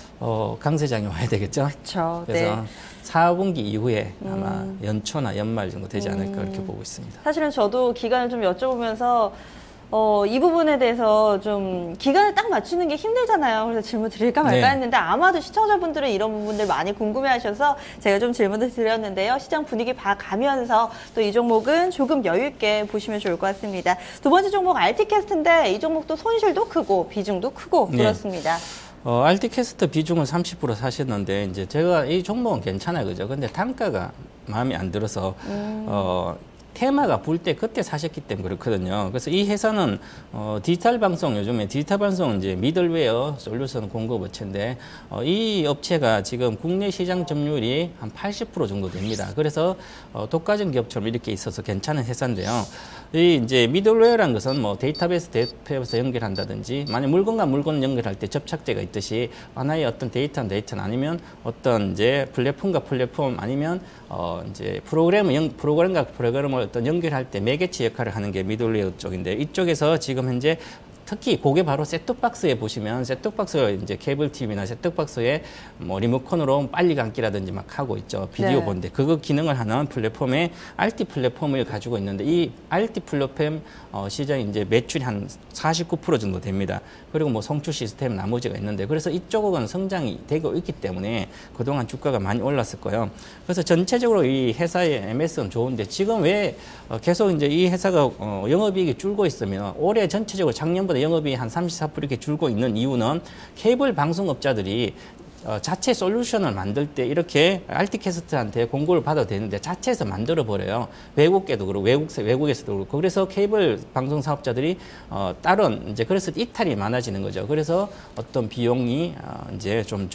강세장이 와야 되겠죠. 그렇죠. 그래서 네. 4분기 이후에 아마 연초나 연말 정도 되지 않을까 그렇게 보고 있습니다. 사실은 저도 기간을 좀 여쭤보면서 이 부분에 대해서 좀 기간을 딱 맞추는 게 힘들잖아요. 그래서 질문 드릴까 말까 했는데 아마도 시청자분들은 이런 부분들 많이 궁금해하셔서 제가 좀 질문을 드렸는데요. 시장 분위기 봐가면서 또 이 종목은 조금 여유 있게 보시면 좋을 것 같습니다. 두 번째 종목 RT캐스트인데 이 종목도 손실도 크고 비중도 크고 그렇습니다. RT캐스트 비중은 30% 사셨는데 이제 제가 이 종목은 괜찮아요, 그죠? 근데 단가가 마음에 안 들어서 테마가 불 때 그때 사셨기 때문에 그렇거든요. 그래서 이 회사는 디지털 방송 요즘에 디지털 방송 이제 미들웨어 솔루션 공급 업체인데 이 업체가 지금 국내 시장 점유율이 한 80% 정도 됩니다. 그래서 독과점 기업처럼 이렇게 있어서 괜찮은 회사인데요. 이 이제 미들웨어라는 것은 뭐 데이터베이스 연결한다든지 만약 물건과 물건 연결할 때 접착제가 있듯이 하나의 어떤 데이터는 아니면 어떤 이제 플랫폼과 플랫폼 아니면 이제 프로그램과 프로그램을 어떤 연결할 때 매개체 역할을 하는 게 미들웨어 쪽인데 이쪽에서 지금 현재 특히 그게 바로 셋톱박스에 보시면 셋톱박스가 이제 케이블 TV나 셋톱박스에 뭐 리모컨으로 빨리 감기라든지 막 하고 있죠. 비디오 네. 보는데 그거 기능을 하는 플랫폼에 RT 플랫폼을 가지고 있는데 이 RT 플랫폼 시장이 이제 매출이 한 49% 정도 됩니다. 그리고 뭐 송출 시스템 나머지가 있는데 그래서 이쪽은 성장이 되고 있기 때문에 그동안 주가가 많이 올랐을 거예요. 그래서 전체적으로 이 회사의 MS는 좋은데 지금 왜 계속 이제 이 회사가 영업이익이 줄고 있으면 올해 전체적으로 작년보다 영업이익이 한 34% 이렇게 줄고 있는 이유는 케이블 방송업자들이 자체 솔루션을 만들 때 이렇게 알티캐스트한테 공고를 받아도 되는데 자체에서 만들어 버려요. 외국계도 그렇고 외국에서도 그렇고. 그래서 케이블 방송 사업자들이 다른 이제 그래서 이탈이 많아지는 거죠. 그래서 어떤 비용이 이제 좀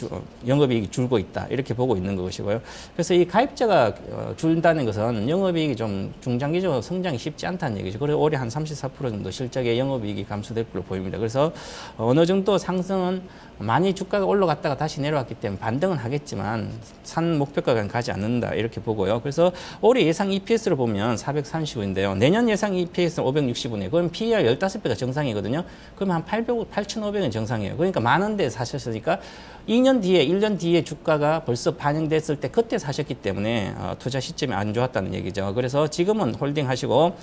영업이익이 줄고 있다 이렇게 보고 있는 것이고요. 그래서 이 가입자가 줄다는 것은 영업이익이 좀 중장기적으로 성장이 쉽지 않다는 얘기죠. 그래서 올해 한 34% 정도 실적의 영업이익이 감소될 걸로 보입니다. 그래서 어느 정도 상승은 많이 주가가 올라갔다가 다시 내려왔기 때문에 반등은 하겠지만 산 목표가는 가지 않는다 이렇게 보고요. 그래서 올해 예상 EPS를 보면 435인데요. 내년 예상 EPS는 560원이에요. 그럼 PER 15배가 정상이거든요. 그럼 한 8,500원 정상이에요. 그러니까 만 원대에 사셨으니까 2년 뒤에 1년 뒤에 주가가 벌써 반영됐을 때 그때 사셨기 때문에 투자 시점이 안 좋았다는 얘기죠. 그래서 지금은 홀딩하시고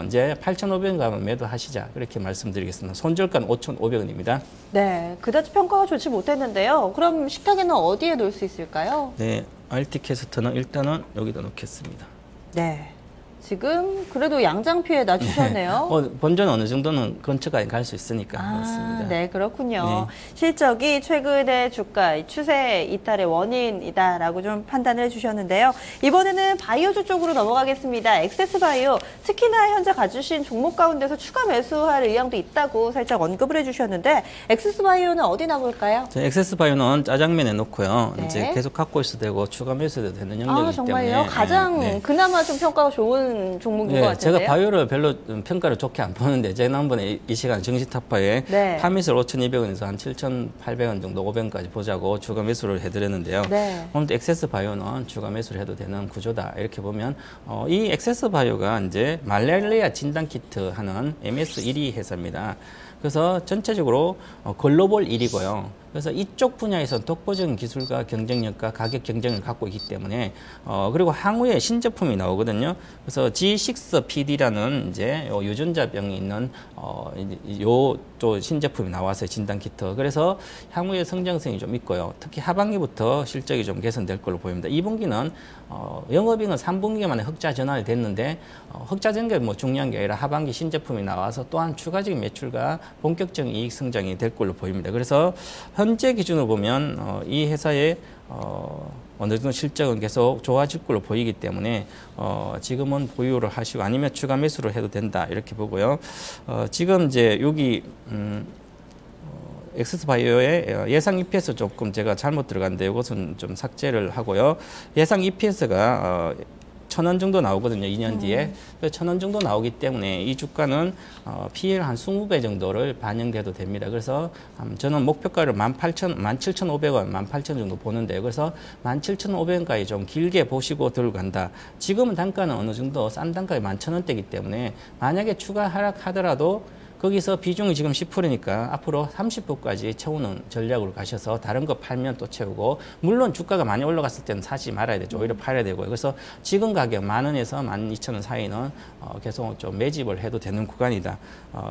이제 8,500원 가면 매도하시자 그렇게 말씀드리겠습니다. 손절가는 5,500원입니다. 네, 그다지 평가가 좋지 못했는데요. 그럼 식탁에는 어디에 놓을 수 있을까요? 네, 알티캐스트는 일단은 여기다 놓겠습니다. 네. 지금 그래도 양장피에 놔주셨네요. 본전 어느 정도는 근처까지 갈 수 있으니까 그렇습니다. 네, 그렇군요. 네. 실적이 최근의 주가 추세 이탈의 원인이다라고 좀 판단을 해주셨는데요. 이번에는 바이오주 쪽으로 넘어가겠습니다. 엑세스바이오, 특히나 현재 가주신 종목 가운데서 추가 매수할 의향도 있다고 살짝 언급을 해주셨는데 엑세스바이오는 어디 나볼까요? 엑세스바이오는 짜장면에 놓고요. 네. 이제 계속 갖고 있어도 되고 추가 매수도 되는 영역이기 정말요? 때문에 가장 그나마 좀 평가가 좋은 종목인 것 같은데요. 제가 바이오를 별로 평가를 좋게 안 보는데 지난번에 이 시간 정시타파에 파밋을 5,200원에서 한 7,800원 정도 500원까지 보자고 추가 매수를 해드렸는데요. 오늘도 엑세스바이오는 추가 매수를 해도 되는 구조다 이렇게 보면 이 엑세스바이오가 이제 말레리아 진단키트 하는 MS 1위 회사입니다. 그래서 전체적으로 글로벌 1위고요. 그래서 이쪽 분야에서 독보적인 기술과 경쟁력과 가격 경쟁을 갖고 있기 때문에 그리고 향후에 신제품이 나오거든요. 그래서 G6PD라는 이제 유전자병이 있는 또 신제품이 나왔어요. 진단 키트. 그래서 향후에 성장성이 좀 있고요. 특히 하반기부터 실적이 좀 개선될 걸로 보입니다. 2분기는 영업이익은 3분기 만에 흑자 전환이 됐는데 흑자된 게 뭐 중요한 게 아니라 하반기 신제품이 나와서 또한 추가적인 매출과 본격적인 이익 성장이 될 걸로 보입니다. 그래서 현재 기준으로 보면 이 회사의 어느 정도 실적은 계속 좋아질 걸로 보이기 때문에 지금은 보유를 하시고 아니면 추가 매수를 해도 된다 이렇게 보고요. 지금 이제 여기 엑세스바이오의 예상 EPS 조금 제가 잘못 들어갔는데 이것은 좀 삭제를 하고요. 예상 EPS가 1,000원 정도 나오거든요. 2년 뒤에. 1,000원 정도 나오기 때문에 이 주가는 PER 한 20배 정도를 반영돼도 됩니다. 그래서 저는 목표가를 17,500원, 18,000원 정도 보는데요. 그래서 17,500원까지 좀 길게 보시고 들어간다. 지금은 단가는 어느 정도 싼 단가에 11,000원대이기 때문에 만약에 추가 하락하더라도 거기서 비중이 지금 10%니까 앞으로 30%까지 채우는 전략으로 가셔서 다른 거 팔면 또 채우고 물론 주가가 많이 올라갔을 때는 사지 말아야 되죠. 오히려 팔아야 되고요. 그래서 지금 가격 10,000원에서 12,000원 사이는 계속 좀 매집을 해도 되는 구간이다.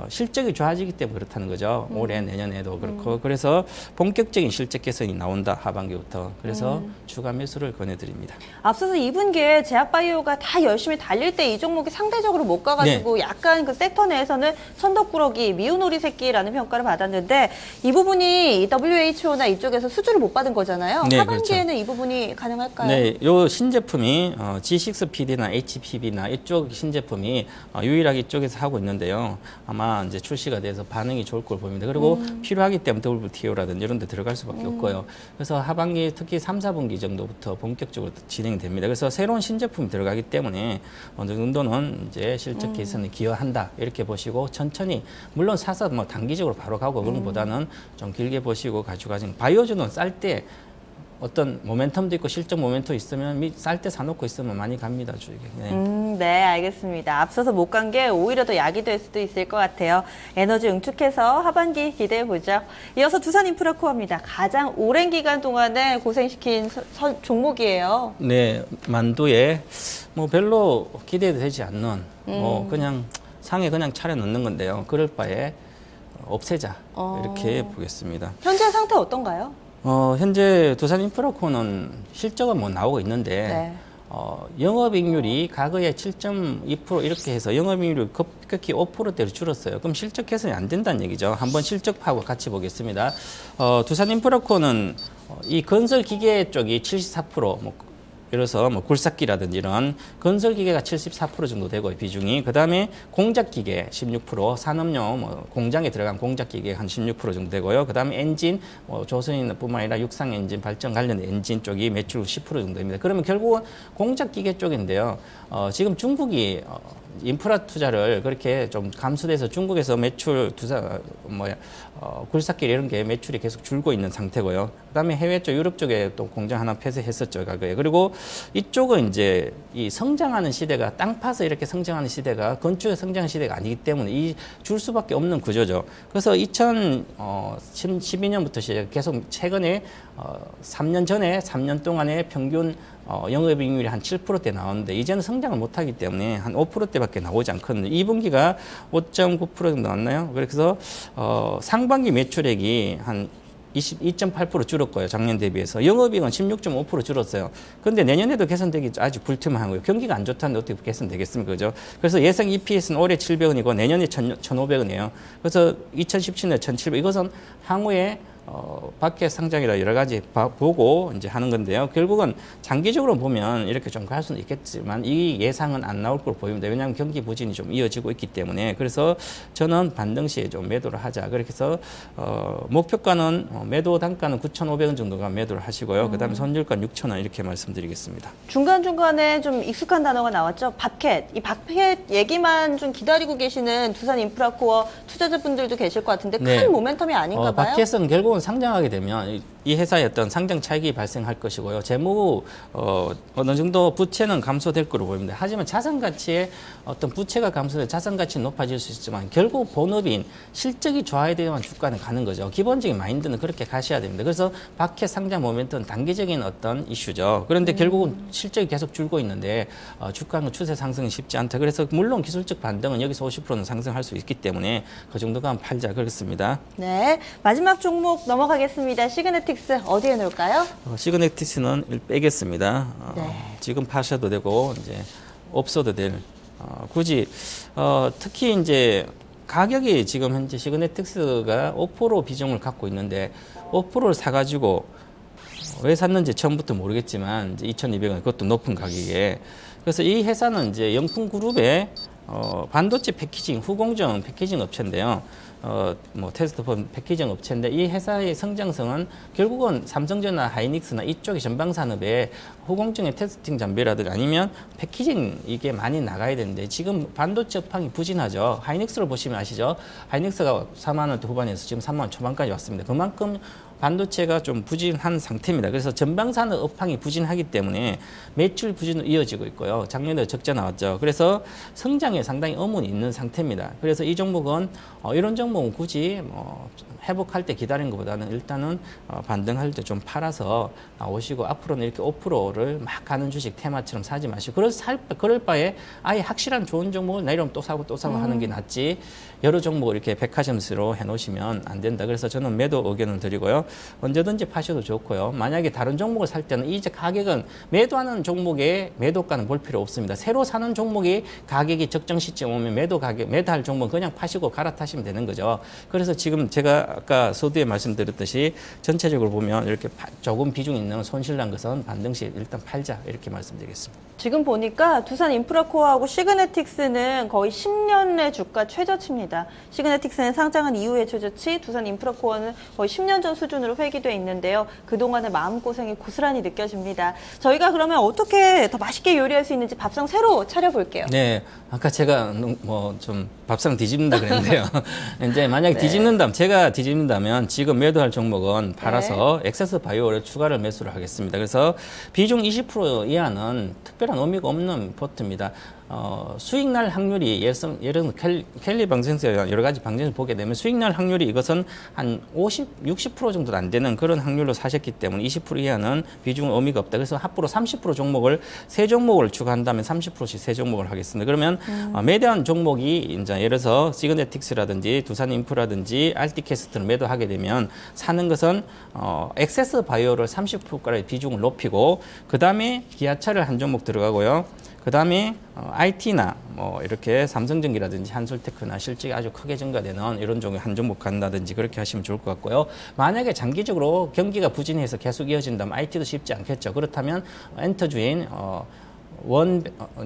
실적이 좋아지기 때문에 그렇다는 거죠. 올해 내년에도 그렇고 그래서 본격적인 실적 개선이 나온다. 하반기부터. 그래서 추가 매수를 권해드립니다. 앞서서 2분기에 제약바이오가 다 열심히 달릴 때 이 종목이 상대적으로 못 가가지고 약간 그 섹터 내에서는 천덕꾸러기, 미운 오리 새끼라는 평가를 받았는데 이 부분이 WHO나 이쪽에서 수주를 못 받은 거잖아요. 네, 하반기에는 그렇죠. 이 부분이 가능할까요? 네, 요 신제품이 G6PD나 HPV나 이쪽 신제품이 유일하게 이쪽에서 하고 있는데요. 아마 이제 출시가 돼서 반응이 좋을 걸 보입니다. 그리고 필요하기 때문에 WTO라든지 이런 데 들어갈 수밖에 없고요. 그래서 하반기 특히 3, 4분기 정도부터 본격적으로 진행됩니다. 그래서 새로운 신제품이 들어가기 때문에 어느 정도는 이제 실적 개선에 기여한다. 이렇게 보시고 천천히 물론 사서 뭐 단기적으로 바로 가고 그런 것보다는 좀 길게 보시고 가져가신 바이오주는 쌀 때 어떤 모멘텀도 있고 실적 모멘텀 있으면 쌀 때 사놓고 있으면 많이 갑니다. 주식에. 네, 알겠습니다. 앞서서 못 간 게 오히려 더 약이 될 수도 있을 것 같아요. 에너지 응축해서 하반기 기대해보죠. 이어서 두산인프라코어입니다. 가장 오랜 기간 동안에 고생시킨 종목이에요. 네, 만두에 뭐 별로 기대되지 않는 뭐 그냥 상에 그냥 차려 넣는 건데요. 그럴 바에 없애자 이렇게 보겠습니다. 현재 상태 어떤가요? 현재 두산인프라코어는 실적은 뭐 나오고 있는데 영업이익률이 과거에 7.2% 이렇게 해서 영업이익률이 급격히 5%대로 줄었어요. 그럼 실적 개선이 안 된다는 얘기죠. 한번 실적 파고 같이 보겠습니다. 두산인프라코어는 이 건설 기계 쪽이 74%, 예를 들어서 굴삭기라든지 이런 건설 기계가 74% 정도 되고요, 비중이. 그다음에 공작 기계 16%, 산업용 공장에 들어간 공작 기계 한 16% 정도 되고요. 그다음에 엔진, 조선인뿐만 아니라 육상 엔진 발전 관련 엔진 쪽이 매출 10% 정도 됩니다. 그러면 결국은 공작 기계 쪽인데요. 지금 중국이 인프라 투자를 그렇게 좀 감소돼서 중국에서 매출 굴삭기 이런 게 매출이 계속 줄고 있는 상태고요. 그다음에 해외 쪽 유럽 쪽에 또 공장 하나 폐쇄했었죠, 과거에. 그리고 이쪽은 이제 이 성장하는 시대가 땅 파서 이렇게 성장하는 시대가 건축의 성장하는 시대가 아니기 때문에 이 줄 수밖에 없는 구조죠. 그래서 2012년부터 시작 계속 최근에 3년 전에 3년 동안에 평균 영업이익률이 한 7%대 나오는데 이제는 성장을 못하기 때문에 한 5%대밖에 나오지 않거든요. 2분기가 5.9% 정도 나왔나요? 그래서 상반기 매출액이 한 22.8% 줄었고요. 작년 대비해서. 영업이익은 16.5% 줄었어요. 그런데 내년에도 개선되기 아직 불투명하고요. 경기가 안 좋다는데 어떻게 개선되겠습니까? 그죠? 그래서 예상 EPS는 올해 700원이고 내년에 1,500원이에요. 그래서 2017년에 1,700원. 이것은 향후에 밖에 상장이라 여러 가지 보고 이제 하는 건데요. 결국은 장기적으로 보면 이렇게 좀 갈 수는 있겠지만 이 예상은 안 나올 걸로 보입니다. 왜냐하면 경기 부진이 좀 이어지고 있기 때문에. 그래서 저는 반등 시에 좀 매도를 하자. 그렇게 해서 목표가는 매도 단가는 9,500원 정도가 매도를 하시고요. 그다음에 손절가는 6,000원 이렇게 말씀드리겠습니다. 중간중간에 좀 익숙한 단어가 나왔죠. 밥캣. 이 밥캣 얘기만 좀 기다리고 계시는 두산인프라코어 투자자분들도 계실 것 같은데 큰 네. 모멘텀이 아닌가 봐요. 밥캣은 결국은 상장하게 되면 이 회사의 어떤 상장 차익이 발생할 것이고요. 재무 어느 정도 부채는 감소될 거로 보입니다. 하지만 자산 가치에 어떤 부채가 감소돼 자산 가치는 높아질 수 있지만 결국 본업인 실적이 좋아야 돼야만 주가는 가는 거죠. 기본적인 마인드는 그렇게 가셔야 됩니다. 그래서 밥캣 상장 모멘트는 단기적인 어떤 이슈죠. 그런데 결국은 실적이 계속 줄고 있는데 주가는 추세 상승이 쉽지 않다. 그래서 물론 기술적 반등은 여기서 50%는 상승할 수 있기 때문에 그 정도가 팔자 그렇습니다. 네, 마지막 종목 넘어가겠습니다. 시그네틱스 어디에 놓을까요? 시그네틱스는 빼겠습니다. 네. 지금 파셔도 되고 이제 없어도 될 굳이 특히 이제 가격이 지금 현재 시그네틱스가 5% 비중을 갖고 있는데 5%를 사가지고 왜 샀는지 처음부터 모르겠지만 이제 2,200원 그것도 높은 가격에 그래서 이 회사는 이제 영풍그룹의 반도체 패키징 후공정 패키징 업체인데요. 테스트폰 패키징 업체인데 이 회사의 성장성은 결국은 삼성전자 하이닉스나 이쪽의 전방 산업에 후공정의 테스팅 장비라든지 아니면 패키징 이게 많이 나가야 되는데 지금 반도체 업황이 부진하죠. 하이닉스를 보시면 아시죠? 하이닉스가 4만 원대 후반에서 지금 3만 원 초반까지 왔습니다. 그만큼 반도체가 좀 부진한 상태입니다. 그래서 전방산업 업황이 부진하기 때문에 매출 부진으로 이어지고 있고요. 작년에 적자 나왔죠. 그래서 성장에 상당히 의문이 있는 상태입니다. 그래서 이 종목은 이런 종목은 굳이 회복할 때 기다리는 것보다는 일단은 반등할 때 좀 팔아서 나오시고 앞으로는 이렇게 5%를 막 가는 주식 테마처럼 사지 마시고 그럴 바에 아예 확실한 좋은 종목을 내일은 또 사고 하는 게 낫지 여러 종목을 이렇게 백화점수로 해놓으시면 안 된다. 그래서 저는 매도 의견을 드리고요. 언제든지 파셔도 좋고요. 만약에 다른 종목을 살 때는 이제 가격은 매도하는 종목의 매도가는 볼 필요 없습니다. 새로 사는 종목이 가격이 적정 시점 오면 매도할 종목은 그냥 파시고 갈아타시면 되는 거죠. 그래서 지금 제가 아까 서두에 말씀드렸듯이 전체적으로 보면 이렇게 조금 비중 있는 손실난 것은 반등 시 일단 팔자 이렇게 말씀드리겠습니다. 지금 보니까 두산인프라코어하고 시그네틱스는 거의 10년 내 주가 최저치입니다. 시그네틱스는 상장한 이후의 최저치, 두산인프라코어는 거의 10년 전 수준으로 회귀돼 있는데요. 그동안의 마음고생이 고스란히 느껴집니다. 저희가 그러면 어떻게 더 맛있게 요리할 수 있는지 밥상 새로 차려볼게요. 네, 아까 제가 좀 밥상 뒤집는다 그랬는데요. 이제 만약에 제가 뒤집는다면 지금 매도할 종목은 팔아서 엑세스 바이오를 추가를 매수를 하겠습니다. 그래서 비중 20% 이하는 특별한 의미가 없는 포트입니다. 수익날 확률이 예를 들면 켈리 방정식이나 여러 가지 방정식을 보게 되면 수익날 확률이 이것은 한 60% 정도 안 되는 그런 확률로 사셨기 때문에 20% 이하는 비중은 의미가 없다. 그래서 앞으로 30% 종목을 세 종목을 추가한다면 30%씩 세 종목을 하겠습니다. 그러면 매도한 종목이 이제 예를 들어서 시그네틱스라든지 두산인프라든지 알티캐스트를 매도하게 되면 사는 것은 엑세스 바이오를 30%까지 비중을 높이고 그 다음에 기아차를 한 종목 들어가고요. 그다음에 IT나 뭐 이렇게 삼성전기라든지 한솔테크나 실적이 아주 크게 증가되는 이런 종목 한 종목 간다든지 그렇게 하시면 좋을 것 같고요. 만약에 장기적으로 경기가 부진해서 계속 이어진다면 IT도 쉽지 않겠죠. 그렇다면 엔터주인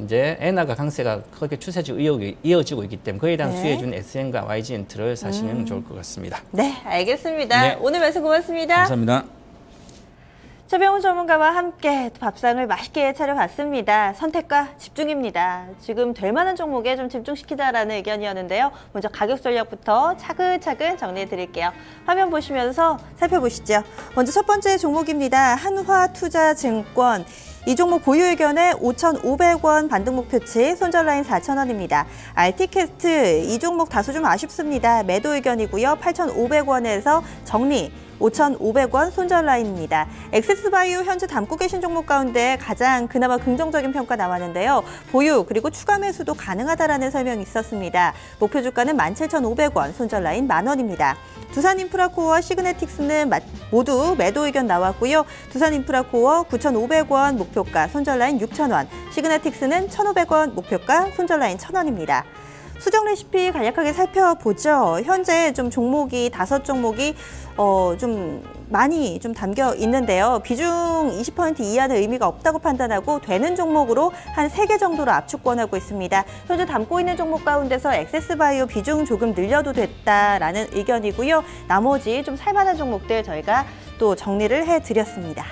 이제 엔화가 강세가 크게 추세적 의혹이 이어지고 있기 때문에 그에 대한 네. 수혜준 SN과 YG엔트를 사시면 좋을 것 같습니다. 네, 알겠습니다. 네. 오늘 말씀 고맙습니다. 감사합니다. 최병훈 전문가와 함께 밥상을 맛있게 차려봤습니다. 선택과 집중입니다. 지금 될 만한 종목에 좀 집중시키자라는 의견이었는데요. 먼저 가격 전략부터 차근차근 정리해 드릴게요. 화면 보시면서 살펴보시죠. 먼저 첫 번째 종목입니다. 한화투자증권. 이 종목 보유 의견에 5,500원 반등 목표치, 손절 라인 4,000원입니다. RT캐스트 이 종목 다소 좀 아쉽습니다. 매도 의견이고요. 8,500원에서 정리. 5,500원 손절 라인입니다. 엑세스바이오 현재 담고 계신 종목 가운데 가장 그나마 긍정적인 평가 나왔는데요. 보유 그리고 추가 매수도 가능하다라는 설명이 있었습니다. 목표 주가는 17,500원, 손절 라인 10,000원입니다. 두산인프라코어와 시그네틱스는 모두 매도 의견 나왔고요. 두산인프라코어 9,500원 목표가, 손절 라인 6,000원, 시그네틱스는 1,500원 목표가, 손절 라인 1,000원입니다. 수정 레시피 간략하게 살펴보죠. 현재 좀 종목이 5종목이 좀 많이 좀 담겨 있는데요. 비중 20% 이하는 의미가 없다고 판단하고 되는 종목으로 한 3개 정도로 압축권하고 있습니다. 현재 담고 있는 종목 가운데서 엑세스바이오 비중 조금 늘려도 됐다라는 의견이고요. 나머지 좀 살만한 종목들 저희가 또 정리를 해드렸습니다.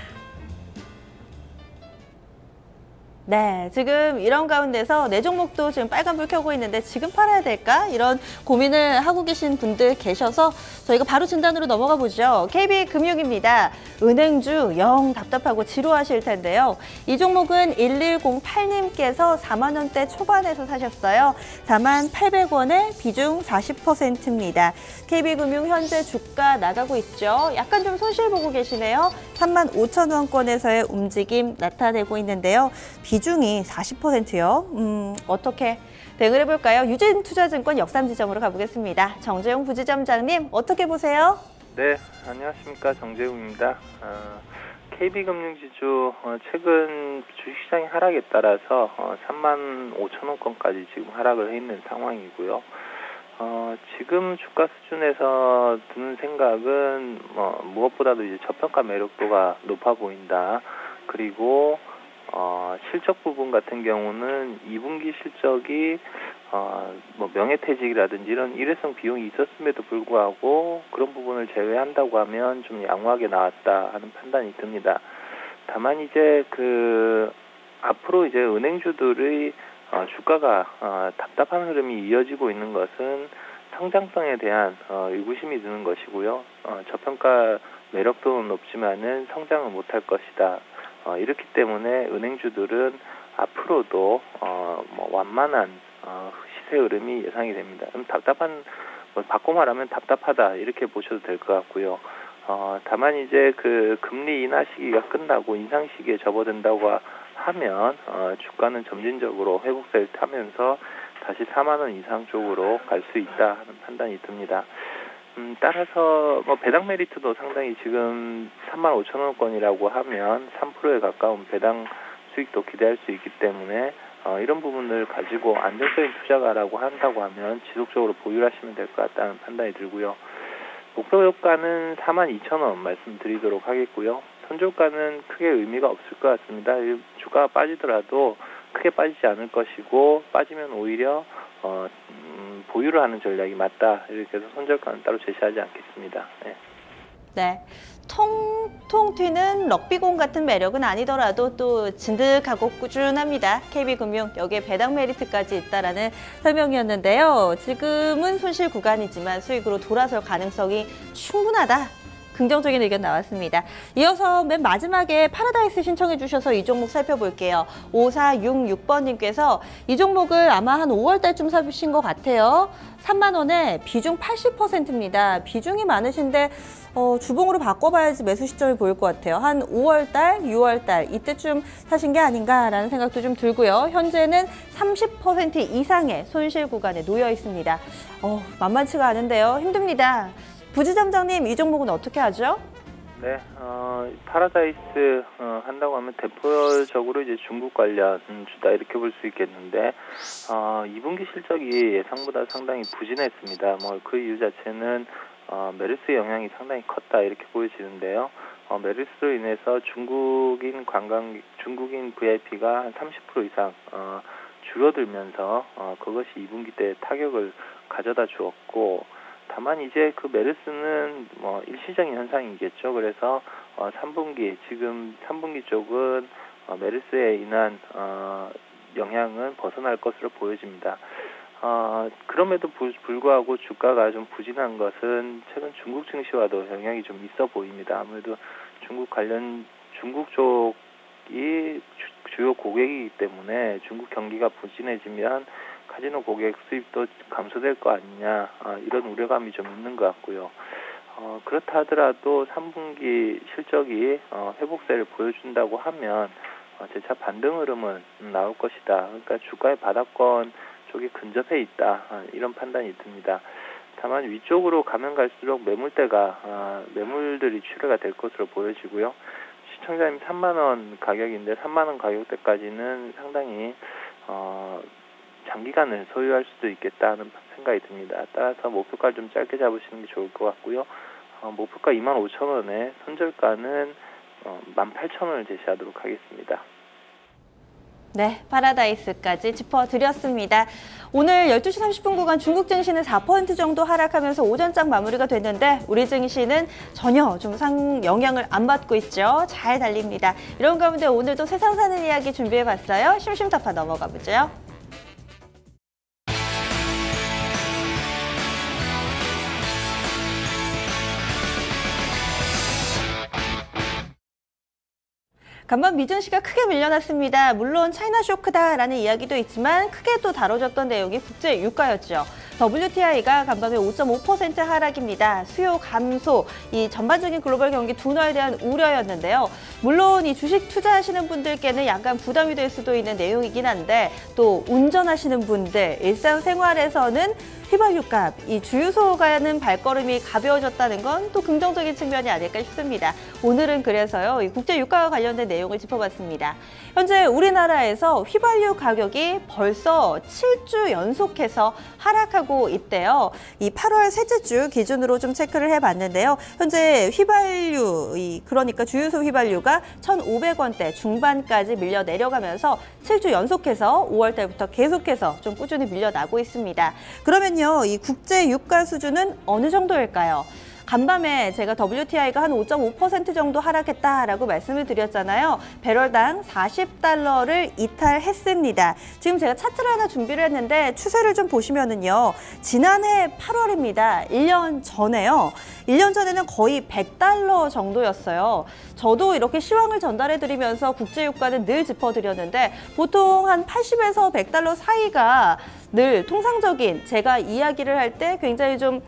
네, 지금 이런 가운데서 내 종목도 지금 빨간불 켜고 있는데 지금 팔아야 될까? 이런 고민을 하고 계신 분들 계셔서 저희가 바로 진단으로 넘어가 보죠. KB금융입니다. 은행주 영 답답하고 지루하실 텐데요. 이 종목은 1108님께서 4만 원대 초반에서 사셨어요. 48,800원에 비중 40%입니다. KB금융 현재 주가 나가고 있죠. 약간 좀 손실 보고 계시네요. 35,000원권에서의 움직임 나타내고 있는데요. 비중이 40%요. 어떻게 대응을 해볼까요? 유진투자증권 역삼지점으로 가보겠습니다. 정재용 부지점장님 어떻게 보세요? 네, 안녕하십니까. 정재웅입니다. KB금융지주 최근 주식시장의 하락에 따라서 35,000원권까지 지금 하락을 해 있는 상황이고요. 지금 주가 수준에서 드는 생각은 무엇보다도 이제 저평가 매력도가 높아 보인다. 그리고 실적 부분 같은 경우는 2분기 실적이 명예퇴직이라든지 이런 일회성 비용이 있었음에도 불구하고 그런 부분을 제외한다고 하면 좀 양호하게 나왔다 하는 판단이 듭니다. 다만 이제 앞으로 이제 은행주들의 주가가 답답한 흐름이 이어지고 있는 것은 성장성에 대한 의구심이 드는 것이고요. 저평가 매력도는 높지만은 성장을 못할 것이다. 이렇기 때문에 은행주들은 앞으로도 완만한 시세 흐름이 예상이 됩니다. 그럼 바꿔 말하면 답답하다 이렇게 보셔도 될 것 같고요. 다만 이제 금리 인하 시기가 끝나고 인상 시기에 접어든다고 하면 주가는 점진적으로 회복세를 타면서 다시 4만 원 이상 쪽으로 갈 수 있다 하는 판단이 듭니다. 따라서 배당 메리트도 상당히 지금 35,000원권이라고 하면 3%에 가까운 배당 수익도 기대할 수 있기 때문에 이런 부분을 가지고 안정적인 투자가라고 한다고 하면 지속적으로 보유를 하시면 될 것 같다는 판단이 들고요. 목표가는 42,000원 말씀드리도록 하겠고요. 선저가는 크게 의미가 없을 것 같습니다. 주가가 빠지더라도 크게 빠지지 않을 것이고 빠지면 오히려 보유를 하는 전략이 맞다. 이렇게 해서 손절가는 따로 제시하지 않겠습니다. 네. 통통 튀는 럭비공 같은 매력은 아니더라도 또 진득하고 꾸준합니다. KB금융 여기에 배당 메리트까지 있다라는 설명이었는데요. 지금은 손실 구간이지만 수익으로 돌아설 가능성이 충분하다. 긍정적인 의견 나왔습니다. 이어서 맨 마지막에 파라다이스 신청해 주셔서 이 종목 살펴볼게요. 5466번님께서 이 종목을 아마 한 5월 달쯤 사주신 것 같아요. 3만 원에 비중 80%입니다. 비중이 많으신데 주봉으로 바꿔봐야지 매수 시점이 보일 것 같아요. 한 5월 달, 6월 달 이때쯤 사신 게 아닌가라는 생각도 좀 들고요. 현재는 30% 이상의 손실 구간에 놓여 있습니다. 만만치가 않은데요. 힘듭니다. 부지점장님, 이 종목은 어떻게 하죠? 네, 파라다이스 한다고 하면 대표적으로 이제 중국 관련 주다 이렇게 볼 수 있겠는데 2분기 실적이 예상보다 상당히 부진했습니다. 뭐 그 이유 자체는 메르스 영향이 상당히 컸다 이렇게 보여지는데요. 메르스로 인해서 중국인 VIP가 한 30% 이상 줄어들면서 그것이 2분기 때 타격을 가져다 주었고, 다만 이제 그 메르스는 뭐 일시적인 현상이겠죠. 그래서 3분기 지금 3분기 쪽은 메르스에 인한 영향은 벗어날 것으로 보여집니다. 그럼에도 불구하고 주가가 좀 부진한 것은 최근 중국 증시와도 영향이 좀 있어 보입니다. 아무래도 중국 쪽이 주요 고객이기 때문에 중국 경기가 부진해지면 카지노 고객 수입도 감소될 거 아니냐, 이런 우려감이 좀 있는 것 같고요. 그렇다 하더라도 3분기 실적이 회복세를 보여준다고 하면 재차 반등 흐름은 나올 것이다. 그러니까 주가의 바닥권 쪽이 근접해 있다, 이런 판단이 듭니다. 다만 위쪽으로 가면 갈수록 매물들이 출회가 될 것으로 보여지고요. 시청자님 3만 원 가격인데 3만 원 가격대까지는 상당히 장기간을 소유할 수도 있겠다는 생각이 듭니다. 따라서 목표가를 좀 짧게 잡으시는 게 좋을 것 같고요. 목표가 25,000원에 손절가는 18,000원을 제시하도록 하겠습니다. 네, 파라다이스까지 짚어드렸습니다. 오늘 12시 30분 구간 중국 증시는 4% 정도 하락하면서 오전장 마무리가 됐는데 우리 증시는 전혀 좀 영향을 안 받고 있죠. 잘 달립니다. 이런 가운데 오늘도 세상 사는 이야기 준비해봤어요. 심심타파 넘어가 보죠. 간밤 미증시가 크게 밀려났습니다. 물론 차이나 쇼크다라는 이야기도 있지만 크게 또 다뤄졌던 내용이 국제 유가였죠. WTI가 간밤에 5.5% 하락입니다. 수요 감소, 이 전반적인 글로벌 경기 둔화에 대한 우려였는데요. 물론 이 주식 투자하시는 분들께는 약간 부담이 될 수도 있는 내용이긴 한데 또 운전하시는 분들, 일상생활에서는 휘발유값, 이 주유소 가는 발걸음이 가벼워졌다는 건 또 긍정적인 측면이 아닐까 싶습니다. 오늘은 그래서요, 이 국제 유가와 관련된 내용을 짚어봤습니다. 현재 우리나라에서 휘발유 가격이 벌써 7주 연속해서 하락하고 있대요. 이 8월 셋째 주 기준으로 좀 체크를 해봤는데요. 현재 휘발유, 그러니까 주유소 휘발유가 1,500원대 중반까지 밀려 내려가면서 7주 연속해서 5월 달부터 계속해서 좀 꾸준히 밀려나고 있습니다. 그러면요, 이 국제 유가 수준은 어느 정도일까요? 간밤에 제가 WTI가 한 5.5% 정도 하락했다라고 말씀을 드렸잖아요. 배럴당 40달러를 이탈했습니다. 지금 제가 차트를 하나 준비를 했는데 추세를 좀 보시면은요. 지난해 8월입니다. 1년 전에요. 1년 전에는 거의 100달러 정도였어요. 저도 이렇게 시황을 전달해드리면서 국제유가는 늘 짚어드렸는데 보통 한 80에서 100달러 사이가 늘 통상적인 제가 이야기를 할 때 굉장히 좀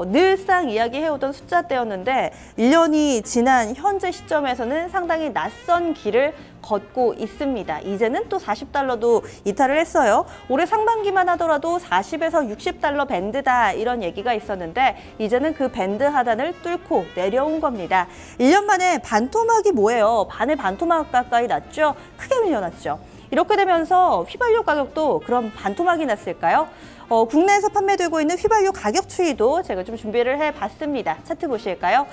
늘상 이야기해오던 숫자대였는데 1년이 지난 현재 시점에서는 상당히 낯선 길을 걷고 있습니다. 이제는 또 40달러도 이탈을 했어요. 올해 상반기만 하더라도 40에서 60달러 밴드다 이런 얘기가 있었는데 이제는 그 밴드 하단을 뚫고 내려온 겁니다. 1년 만에 반토막이 뭐예요? 반의 반토막 가까이 났죠? 크게 밀려났죠. 이렇게 되면서 휘발유 가격도 그럼 반토막이 났을까요? 국내에서 판매되고 있는 휘발유 가격 추이도 제가 좀 준비를 해봤습니다. 차트 보실까요?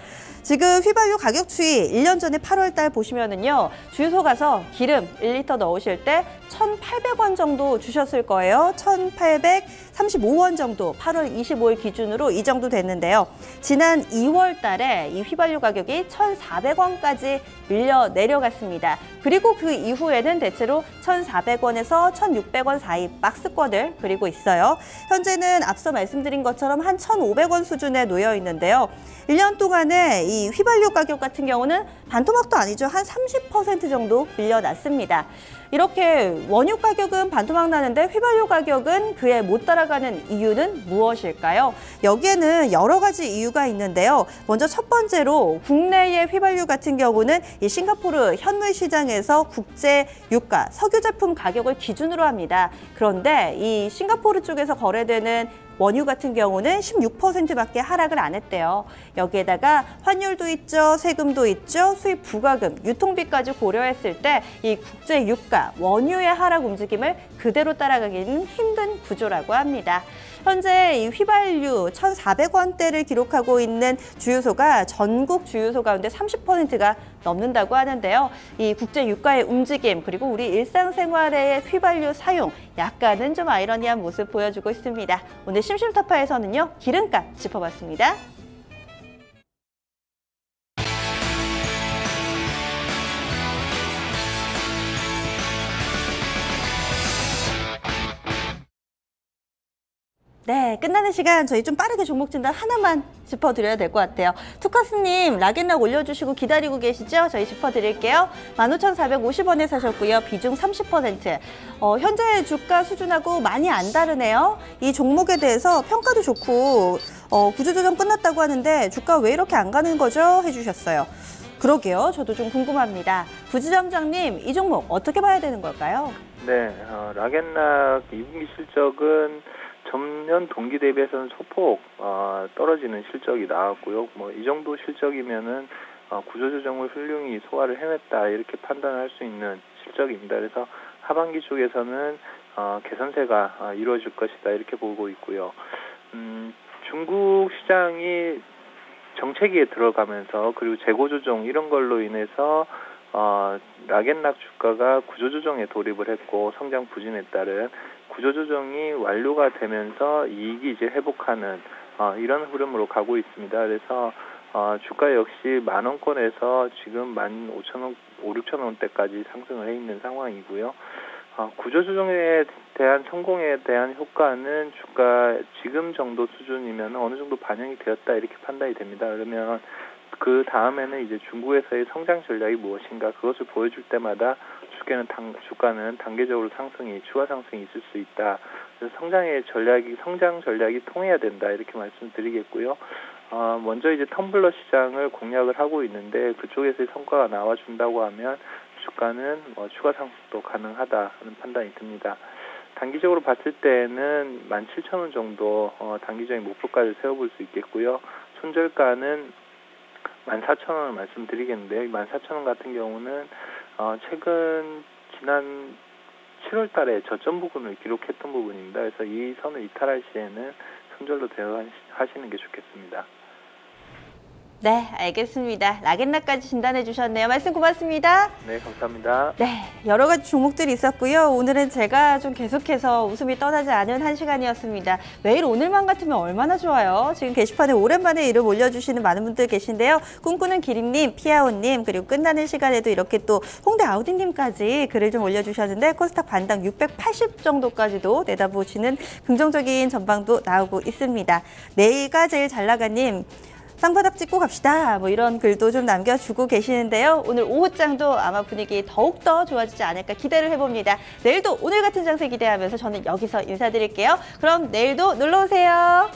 지금 휘발유 가격 추이 1년 전에 8월 달 보시면은요. 주유소 가서 기름 1리터 넣으실 때 1,800원 정도 주셨을 거예요. 1,835원 정도 8월 25일 기준으로 이 정도 됐는데요. 지난 2월 달에 이 휘발유 가격이 1,400원까지 밀려 내려갔습니다. 그리고 그 이후에는 대체로 1,400원에서 1,600원 사이 박스권을 그리고 있어요. 현재는 앞서 말씀드린 것처럼 한 1,500원 수준에 놓여 있는데요. 1년 동안에 이 휘발유 가격 같은 경우는 반토막도 아니죠. 한 30% 정도 밀려났습니다. 이렇게 원유 가격은 반토막 나는데 휘발유 가격은 그에 못 따라가는 이유는 무엇일까요? 여기에는 여러 가지 이유가 있는데요. 먼저 첫 번째로 국내의 휘발유 같은 경우는 이 싱가포르 현물 시장에서 국제 유가, 석유 제품 가격을 기준으로 합니다. 그런데 이 싱가포르 쪽에서 거래되는 원유 같은 경우는 16%밖에 하락을 안 했대요. 여기에다가 환율도 있죠, 세금도 있죠, 수입 부과금, 유통비까지 고려했을 때 이 국제 유가, 원유의 하락 움직임을 그대로 따라가기는 힘든 구조라고 합니다. 현재 이 휘발유 1,400원대를 기록하고 있는 주유소가 전국 주유소 가운데 30%가 넘는다고 하는데요. 이 국제 유가의 움직임 그리고 우리 일상생활의 휘발유 사용 약간은 좀 아이러니한 모습 보여주고 있습니다. 오늘 심심타파에서는요, 기름값 짚어봤습니다. 네, 끝나는 시간 저희 좀 빠르게 종목 진단 하나만 짚어드려야 될 것 같아요. 투카스님, 락앤락 올려주시고 기다리고 계시죠? 저희 짚어드릴게요. 15,450원에 사셨고요. 비중 30%. 현재 주가 수준하고 많이 안 다르네요. 이 종목에 대해서 평가도 좋고 구조조정 끝났다고 하는데 주가 왜 이렇게 안 가는 거죠? 해주셨어요. 그러게요. 저도 좀 궁금합니다. 부지점장님, 이 종목 어떻게 봐야 되는 걸까요? 네, 락앤락 2분기 실적은 전년 동기 대비해서는 소폭 떨어지는 실적이 나왔고요. 뭐 이 정도 실적이면은 구조조정을 훌륭히 소화를 해냈다 이렇게 판단할 수 있는 실적입니다. 그래서 하반기 쪽에서는 개선세가 이루어질 것이다 이렇게 보고 있고요. 중국 시장이 정체기에 들어가면서 그리고 재고 조정 이런 걸로 인해서 락앤락 주가가 구조조정에 돌입을 했고 성장 부진에 따른 구조조정이 완료가 되면서 이익이 이제 회복하는 이런 흐름으로 가고 있습니다. 그래서 주가 역시 10,000원권에서 지금 15,000원, 5,6,000원대까지 상승을 해 있는 상황이고요. 구조조정에 대한 성공에 대한 효과는 주가 지금 정도 수준이면 어느 정도 반영이 되었다 이렇게 판단이 됩니다. 그러면 그 다음에는 이제 중국에서의 성장 전략이 무엇인가 그것을 보여줄 때마다 주가는 단계적으로 추가 상승이 있을 수 있다. 그래서 성장 전략이 통해야 된다 이렇게 말씀드리겠고요. 먼저 이제 텀블러 시장을 공략을 하고 있는데 그쪽에서의 성과가 나와준다고 하면 주가는 추가 상승도 가능하다 하는 판단이 듭니다. 단기적으로 봤을 때는 17,000원 정도 단기적인 목표가를 세워볼 수 있겠고요. 손절가는 14,000원을 말씀드리겠는데 14,000원 같은 경우는 최근 지난 7월 달에 저점 부근을 기록했던 부분입니다. 그래서 이 선을 이탈할 시에는 손절로 대응하시는 게 좋겠습니다. 네, 알겠습니다. 락앤락까지 진단해 주셨네요. 말씀 고맙습니다. 네, 감사합니다. 네, 여러 가지 종목들이 있었고요. 오늘은 제가 좀 계속해서 웃음이 떠나지 않은 한 시간이었습니다. 매일 오늘만 같으면 얼마나 좋아요. 지금 게시판에 오랜만에 이름 올려주시는 많은 분들 계신데요. 꿈꾸는 기린님, 피아오님, 그리고 끝나는 시간에도 이렇게 또 홍대 아우디님까지 글을 좀 올려주셨는데 코스닥 반당 680 정도까지도 내다보시는 긍정적인 전망도 나오고 있습니다. 내일가 제일 잘 나가님, 쌍바닥 찍고 갑시다. 뭐 이런 글도 좀 남겨주고 계시는데요. 오늘 오후장도 아마 분위기 더욱더 좋아지지 않을까 기대를 해봅니다. 내일도 오늘 같은 장세 기대하면서 저는 여기서 인사드릴게요. 그럼 내일도 놀러오세요.